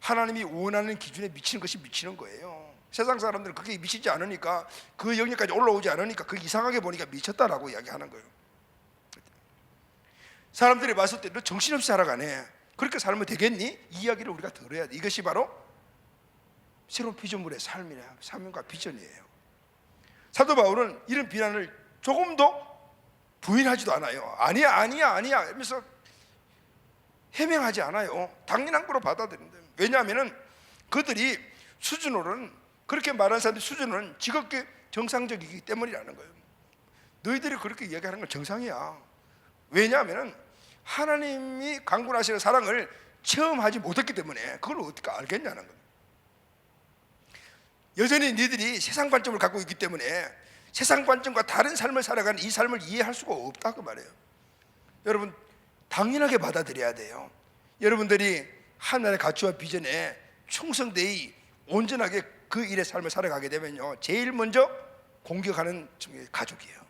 하나님이 원하는 기준에 미치는 것이 미치는 거예요. 세상 사람들은 그게 미치지 않으니까, 그 영역까지 올라오지 않으니까 그 이상하게 보니까 미쳤다라고 이야기하는 거예요. 사람들이 봤을 때 너 정신없이 살아가네, 그렇게 살면 되겠니? 이 이야기를 우리가 들어야 돼. 이것이 바로 새로운 피조물의 삶이냐, 사명과 비전이에요. 사도 바울은 이런 비난을 조금도 부인하지도 않아요. 아니야 하면서 해명하지 않아요. 당연한 거로 받아들인다. 왜냐하면 그들이 수준으로는, 그렇게 말하는 사람들의 수준은 지극히 정상적이기 때문이라는 거예요. 너희들이 그렇게 이야기하는 건 정상이야. 왜냐하면 하나님이 강구하시는 사랑을 체험하지 못했기 때문에 그걸 어떻게 알겠냐는 거예요. 여전히 너희들이 세상 관점을 갖고 있기 때문에 세상 관점과 다른 삶을 살아가는 이 삶을 이해할 수가 없다 그 말이에요. 여러분, 당연하게 받아들여야 돼요. 여러분들이 하나님의 가치와 비전에 충성되이 온전하게 그 일의 삶을 살아가게 되면요, 제일 먼저 공격하는 가족이에요.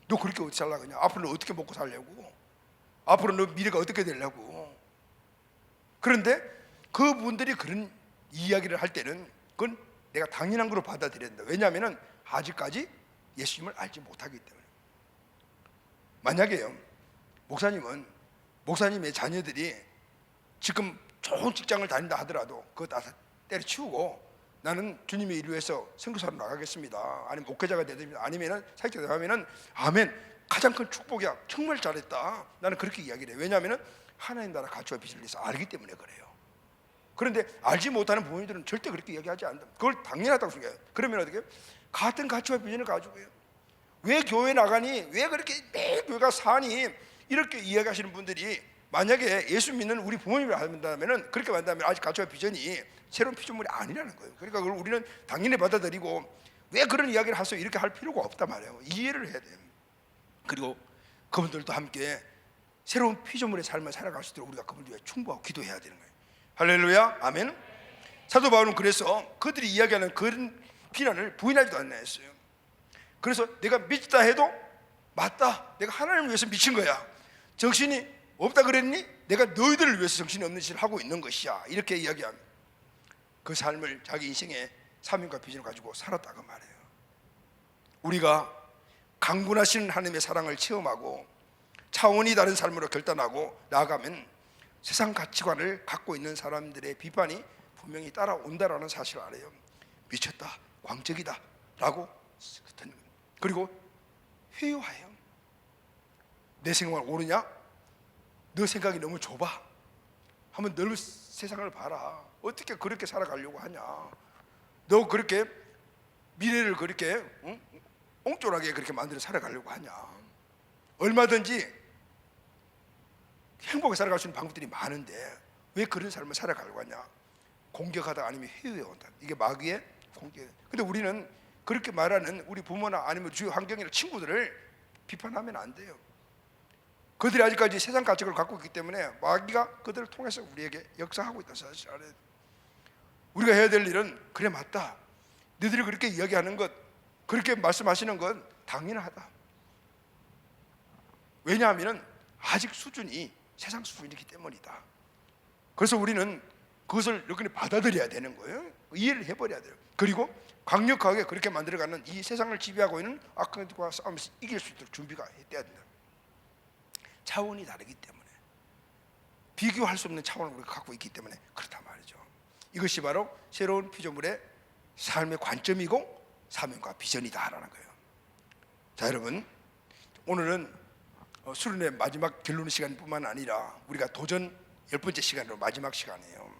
너 그렇게 어떻게 살라고? 앞으로 너 어떻게 먹고 살려고? 앞으로 너 미래가 어떻게 되려고? 그런데 그분들이 그런 이야기를 할 때는 그건 내가 당연한 걸로 받아들여야 된다. 왜냐하면 아직까지 예수님을 알지 못하기 때문에. 만약에요, 목사님의 자녀들이 지금 좋은 직장을 다닌다 하더라도 그거 다 때려치우고 나는 주님의 일을 위해서 선교사로 나가겠습니다, 아니면 목회자가 되겠습니다, 아니면 사역자가 되면 아멘, 가장 큰 축복이야, 정말 잘했다, 나는 그렇게 이야기를 해요. 왜냐하면 하나님 나라 가치와 비전을 위해서 알기 때문에 그래요. 그런데 알지 못하는 부모님들은 절대 그렇게 이야기하지 않는다. 그걸 당연하다고 생각해요. 그러면 어떻게 해요? 같은 가치와 비전을 가지고 해요. 왜 교회 나가니? 왜 그렇게 매일 교회가 사니? 이렇게 이야기하시는 분들이 만약에 예수 믿는 우리 부모님을 한다면, 그렇게 만든다면 아직 가치와 비전이 새로운 피조물이 아니라는 거예요. 그러니까 그걸 우리는 당연히 받아들이고 왜 그런 이야기를 하세요? 이렇게 할 필요가 없단 말이에요. 이해를 해야 돼요. 그리고 그분들도 함께 새로운 피조물의 삶을 살아갈 수 있도록 우리가 그분들 위해 충고하고 기도해야 되는 거예요. 할렐루야, 아멘. 사도 바울은 그래서 그들이 이야기하는 그런 비난을 부인하지도 않나 했어요. 그래서 내가 미치다 해도 맞다, 내가 하나님을 위해서 미친 거야. 정신이 없다 그랬니? 내가 너희들을 위해서 정신이 없는 짓을 하고 있는 것이야. 이렇게 이야기하면 그 삶을 자기 인생의 사명과 비전을 가지고 살았다고 말해요. 우리가 강군하신 하나님의 사랑을 체험하고 차원이 다른 삶으로 결단하고 나아가면 세상 가치관을 갖고 있는 사람들의 비판이 분명히 따라온다라는 사실을 알아요. 미쳤다, 광적이다 라고, 그리고 회유해요. 내 생각을 오르냐? 너 생각이 너무 좁아. 한번 넓은 세상을 봐라. 어떻게 그렇게 살아가려고 하냐? 너 그렇게 미래를 그렇게 옹졸하게 그렇게 만들어 살아가려고 하냐? 얼마든지 행복하게 살아갈 수 있는 방법들이 많은데 왜 그런 삶을 살아가려고 하냐? 공격하다 아니면 회유해 온다. 이게 마귀의 공격. 근데 우리는 그렇게 말하는 우리 부모나 아니면 주위 환경이나 친구들을 비판하면 안 돼요. 그들이 아직까지 세상 가치를 갖고 있기 때문에 마귀가 그들을 통해서 우리에게 역사하고 있다는 사실 알아야 돼. 우리가 해야 될 일은 그래 맞다, 너희들이 그렇게 이야기하는 것, 그렇게 말씀하시는 건 당연하다. 왜냐하면 아직 수준이 세상 수준이기 때문이다. 그래서 우리는 그것을 여기는 받아들여야 되는 거예요. 이해를 해버려야 돼요. 그리고 강력하게 그렇게 만들어가는 이 세상을 지배하고 있는 악한 것과 싸우면서 이길 수 있도록 준비가 돼야 된다. 차원이 다르기 때문에, 비교할 수 없는 차원을 우리가 갖고 있기 때문에 그렇단 말이죠. 이것이 바로 새로운 피조물의 삶의 관점이고 사명과 비전이다라는 거예요. 자, 여러분, 오늘은 수련의 마지막 결론 시간뿐만 아니라 우리가 도전 10번째 시간으로 마지막 시간이에요.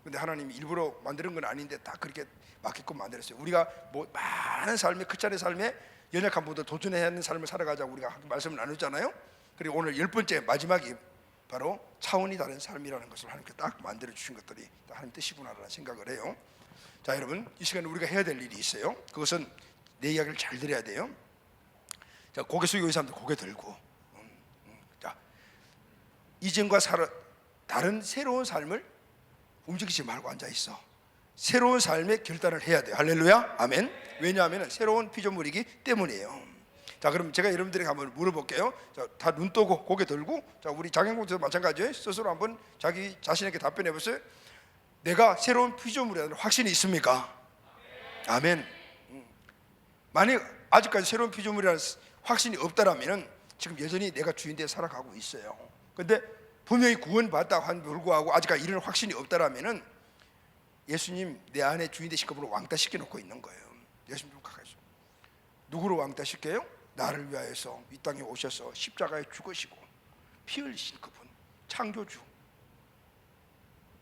근데 하나님이 일부러 만드는 건 아닌데 다 그렇게 맞게끔 만들었어요. 우리가 뭐 많은 삶에, 크찬의 삶에 연약한 분들 도전해야 하는 삶을 살아가자고 우리가 말씀을 나눴잖아요. 그리고 오늘 10번째 마지막이 바로 차원이 다른 삶이라는 것을 하나님께 딱 만들어 주신 것들이 하나님 뜻이구나라는 생각을 해요. 자, 여러분, 이 시간에 우리가 해야 될 일이 있어요. 그것은 내 이야기를 잘 들어야 돼요. 자, 고개 숙이고 있는 사람들 고개 들고, 자, 이전과 다른 새로운 삶을 움직이지 말고 앉아 있어. 새로운 삶의 결단을 해야 돼요. 할렐루야, 아멘. 왜냐하면 새로운 피조물이기 때문이에요. 자, 그럼 제가 여러분들에게 한번 물어볼게요. 자, 다 눈 뜨고 고개 들고, 자, 우리 장영국도 마찬가지예요. 스스로 한번 자기 자신에게 답변해 보세요. 내가 새로운 피조물이라는 확신이 있습니까? 아멘. 만약 아직까지 새로운 피조물이라는 확신이 없다라면 지금 여전히 내가 주인되어 살아가고 있어요. 근데 분명히 구원받았다고 한 불구하고 아직까지 이런 확신이 없다라면 예수님 내 안에 주인 되신 그분을 왕따시켜 놓고 있는 거예요. 예수님 좀 가까이 있어. 누구로 왕따시켜요? 나를 위하여서 이 땅에 오셔서 십자가에 죽으시고 피 흘리신 그분, 창조주,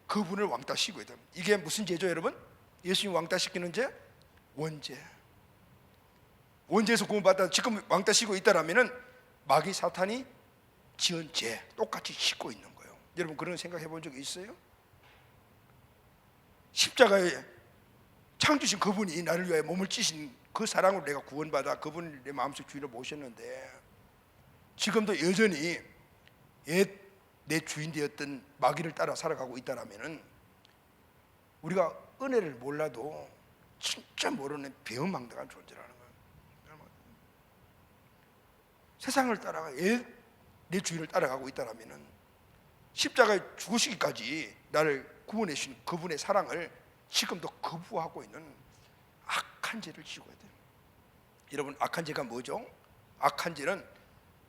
그분을 왕따시키고 있다. 이게 무슨 죄죠, 여러분? 예수님 왕따시키는 죄? 원죄. 원죄에서 구원받다 지금 왕따시키고 있다라면은 마귀 사탄이 지은 죄 똑같이 싣고 있는 거예요. 여러분 그런 생각 해본 적 있어요? 십자가에 창조신 그분이 나를 위하여 몸을 찌신 그 사랑으로 내가 구원받아 그분을 내 마음속 주인으로 모셨는데 지금도 여전히 옛 내 주인 되었던 마귀를 따라 살아가고 있다라면은 우리가 은혜를 몰라도 진짜 모르는 배은망덕한 존재라는 거예요. 세상을 따라가 옛 내 주인을 따라가고 있다라면은 십자가에 죽으시기까지 나를 구원해 주신 그분의 사랑을 지금도 거부하고 있는 악한 죄를 지고 있어야 돼요. 여러분, 악한 죄가 뭐죠? 악한 죄는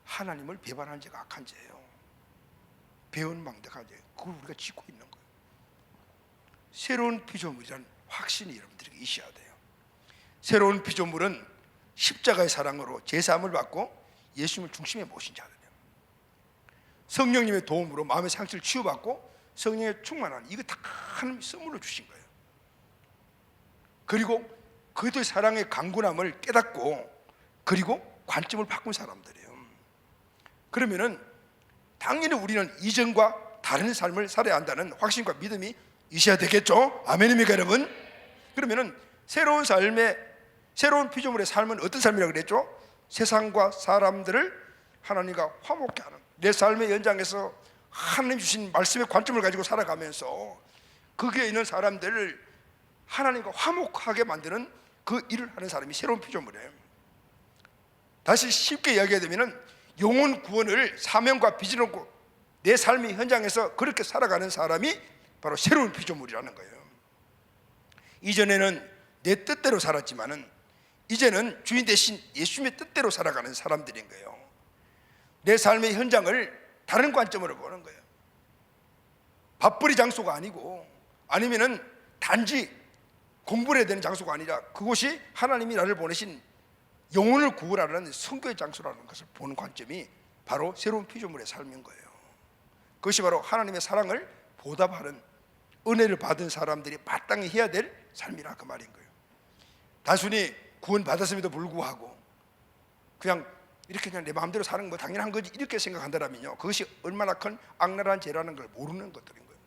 하나님을 배반한 죄가 악한 죄예요. 배은망덕한 죄, 그걸 우리가 지고 있는 거예요. 새로운 피조물이라는 확신이 여러분들에게 있어야 돼요. 새로운 피조물은 십자가의 사랑으로 제사함을 받고 예수님을 중심에 모신 자들이에요. 성령님의 도움으로 마음의 상처를 치유받고 성령의 충만한, 이거 다 하나님이 선물로 주신 거예요. 그리고 그들의 사랑의 강군함을 깨닫고 그리고 관점을 바꾼 사람들이에요. 그러면은 당연히 우리는 이전과 다른 삶을 살아야 한다는 확신과 믿음이 있어야 되겠죠. 아멘입니까, 여러분? 그러면은 새로운 삶의, 새로운 피조물의 삶은 어떤 삶이라고 그랬죠? 세상과 사람들을 하나님과 화목케 하는, 내 삶의 연장에서 하나님 주신 말씀의 관점을 가지고 살아가면서 거기에 있는 사람들을 하나님과 화목하게 만드는 그 일을 하는 사람이 새로운 피조물이에요. 다시 쉽게 이야기하자면 영혼 구원을 사명과 비전으로 내 삶의 현장에서 그렇게 살아가는 사람이 바로 새로운 피조물이라는 거예요. 이전에는 내 뜻대로 살았지만은 이제는 주인 대신 예수님의 뜻대로 살아가는 사람들인 거예요. 내 삶의 현장을 다른 관점으로 보는 거예요. 밥벌이 장소가 아니고, 아니면은 단지 공부를 해야 되는 장소가 아니라 그곳이 하나님이 나를 보내신 영혼을 구원하는 선교의 장소라는 것을 보는 관점이 바로 새로운 피조물의 삶인 거예요. 그것이 바로 하나님의 사랑을 보답하는, 은혜를 받은 사람들이 마땅히 해야 될 삶이라 그 말인 거예요. 단순히 구원 받았음에도 불구하고 그냥 이렇게 그냥 내 마음대로 사는 거 당연한 거지 이렇게 생각한다면요, 그것이 얼마나 큰 악랄한 죄라는 걸 모르는 것들인 거예요.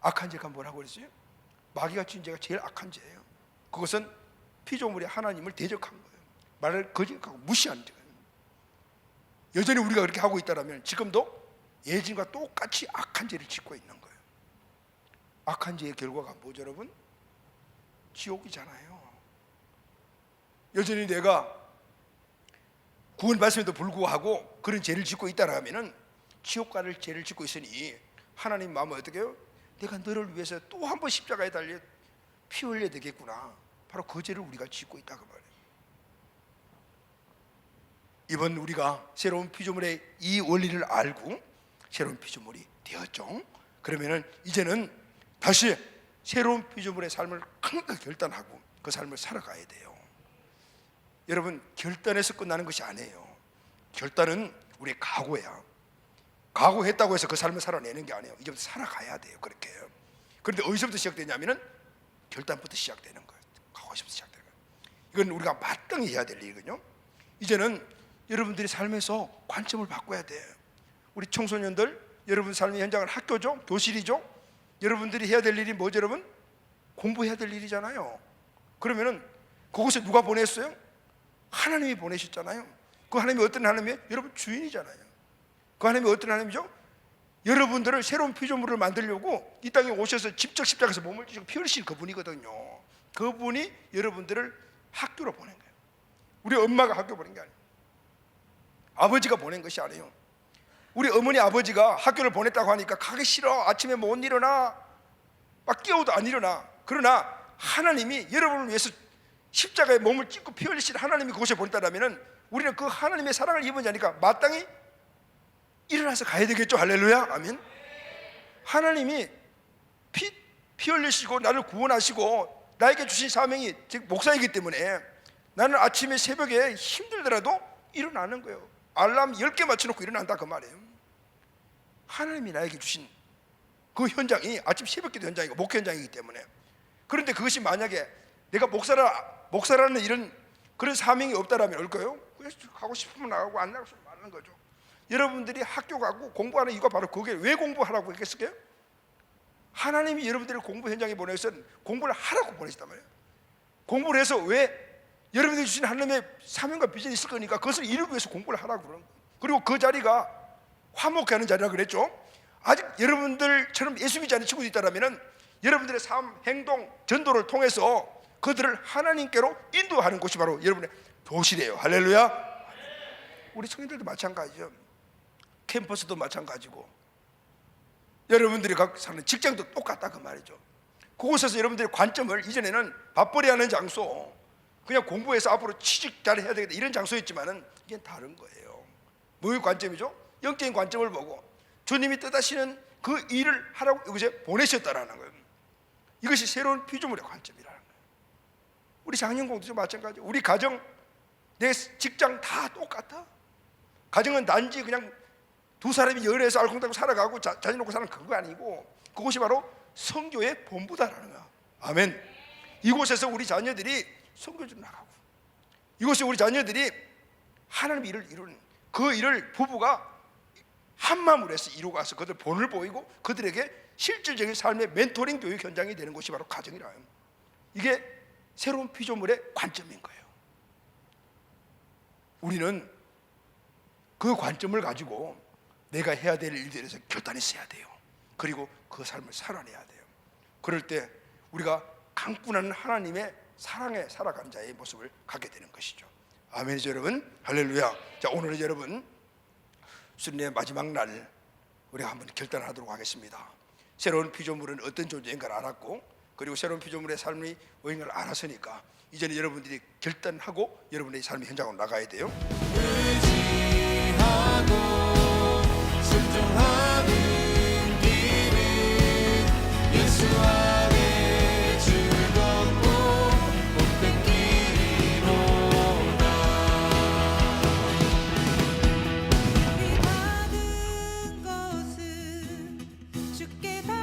악한 죄가 뭐라고 그랬어요? 마귀가 지은 죄가 제일 악한 죄예요. 그것은 피조물이 하나님을 대적한 거예요. 말을 거짓하고 무시한 거예요. 여전히 우리가 그렇게 하고 있다면 지금도 예전과 똑같이 악한 죄를 짓고 있는 거예요. 악한 죄의 결과가 뭐죠, 여러분? 지옥이잖아요. 여전히 내가 구원받음에도 불구하고 그런 죄를 짓고 있다라면은 지옥 갈 죄를 짓고 있으니 하나님 마음은 어떻게 해요? 내가 너를 위해서 또 한 번 십자가에 달려 피 흘려야 되겠구나. 바로 그 죄를 우리가 짓고 있다 그 말이에요. 이번 우리가 새로운 피조물의 이 원리를 알고 새로운 피조물이 되었죠. 그러면은 이제는 다시 새로운 피조물의 삶을 강하게 결단하고 그 삶을 살아가야 돼요. 여러분, 결단해서 끝나는 것이 아니에요. 결단은 우리의 각오야. 각오했다고 해서 그 삶을 살아내는 게 아니에요. 이제부터 살아가야 돼요. 그렇게. 그런데 어디서부터 시작되냐면은 결단부터 시작되는 거예요. 각오에서부터 시작되는 거예요. 이건 우리가 마땅히 해야 될 일이거든요. 이제는 여러분들이 삶에서 관점을 바꿔야 돼. 우리 청소년들, 여러분 삶의 현장은 학교죠, 교실이죠. 여러분들이 해야 될 일이 뭐죠, 여러분? 공부해야 될 일이잖아요. 그러면은 그곳에 누가 보냈어요? 하나님이 보내셨잖아요. 그 하나님이 어떤 하나님이에요? 여러분 주인이잖아요. 그 하나님이 어떤 하나님이죠? 여러분들을 새로운 피조물을 만들려고 이 땅에 오셔서 직접 십자가에서 몸을 찢고 피 흘리신 그분이거든요. 그분이 여러분들을 학교로 보낸 거예요. 우리 엄마가 학교 보낸 게 아니에요. 아버지가 보낸 것이 아니에요. 우리 어머니 아버지가 학교를 보냈다고 하니까 가기 싫어, 아침에 못 일어나, 막 깨워도 안 일어나. 그러나 하나님이 여러분을 위해서 십자가에 몸을 찢고 피 흘리신 하나님이 그곳에 보냈다면 우리는 그 하나님의 사랑을 입은 자니까 마땅히 일어나서 가야 되겠죠. 할렐루야, 아멘. 하나님이 피 흘리시고 나를 구원하시고 나에게 주신 사명이 즉 목사이기 때문에 나는 아침에 새벽에 힘들더라도 일어나는 거예요. 알람 10개 맞춰놓고 일어난다 그 말이에요. 하나님이 나에게 주신 그 현장이 아침 새벽기도 현장이고 목회 현장이기 때문에. 그런데 그것이 만약에 내가 목사라는 이런 그런 사명이 없다라면 올까요? 가고 싶으면 나가고 안 나가고 싶으면 말하는 거죠. 여러분들이 학교 가고 공부하는 이유가 바로 그게. 왜 공부하라고 했을까요? 하나님이 여러분들을 공부 현장에 보내서 공부를 하라고 보내셨단 말이에요. 공부를 해서 왜? 여러분들이 주신 하나님의 사명과 비전이 있을 거니까 그것을 이루기 위해서 공부를 하라고 그러는 거예요. 그리고 그 자리가 화목하는 자리라고 그랬죠. 아직 여러분들처럼 예수 믿지 않는 친구들이 있다면 여러분들의 삶, 행동, 전도를 통해서 그들을 하나님께로 인도하는 곳이 바로 여러분의 도시래요. 할렐루야. 우리 청년들도 마찬가지죠. 캠퍼스도 마찬가지고 여러분들이 각 사는 직장도 똑같다 그 말이죠. 그곳에서 여러분들의 관점을 이전에는 밥벌이 하는 장소, 그냥 공부해서 앞으로 취직 잘해야 되겠다 이런 장소였지만은 이게 다른 거예요. 뭐의 관점이죠? 영적인 관점을 보고 주님이 뜻하시는 그 일을 하라고 이곳에 보내셨다라는 거예요. 이것이 새로운 피조물의 관점이라는 거예요. 우리 장년공도 마찬가지. 우리 가정, 내 직장 다 똑같아. 가정은 단지 그냥 두 사람이 연애해서 알콩달콩 살아가고 자녀 놓고 사는 그거 아니고 그것이 바로 선교의 본부다라는 거야. 아멘. 이곳에서 우리 자녀들이 선교 좀 나가고 이곳에 우리 자녀들이 하나님의 일을 이루는 그 일을 부부가 한마음으로 해서 이루고 가서 그들 본을 보이고 그들에게 실질적인 삶의 멘토링 교육 현장이 되는 곳이 바로 가정이라요. 이게 새로운 피조물의 관점인 거예요. 우리는 그 관점을 가지고 내가 해야 될 일들에 대해서 결단했어야 돼요. 그리고 그 삶을 살아내야 돼요. 그럴 때 우리가 강군하는 하나님의 사랑에 살아가는 자의 모습을 갖게 되는 것이죠. 아멘이죠 여러분. 할렐루야. 자, 오늘은 여러분 수련의 마지막 날 우리가 한번 결단하도록 하겠습니다. 새로운 피조물은 어떤 존재인가를 알았고 그리고 새로운 피조물의 삶이 뭐인가를 알았으니까 이제는 여러분들이 결단하고 여러분의 삶의 현장으로 나가야 돼요. 의지하고 순종하는 길은 예수 안에 즐겁고 복된 길이로다. 이 모든 것은 주께 다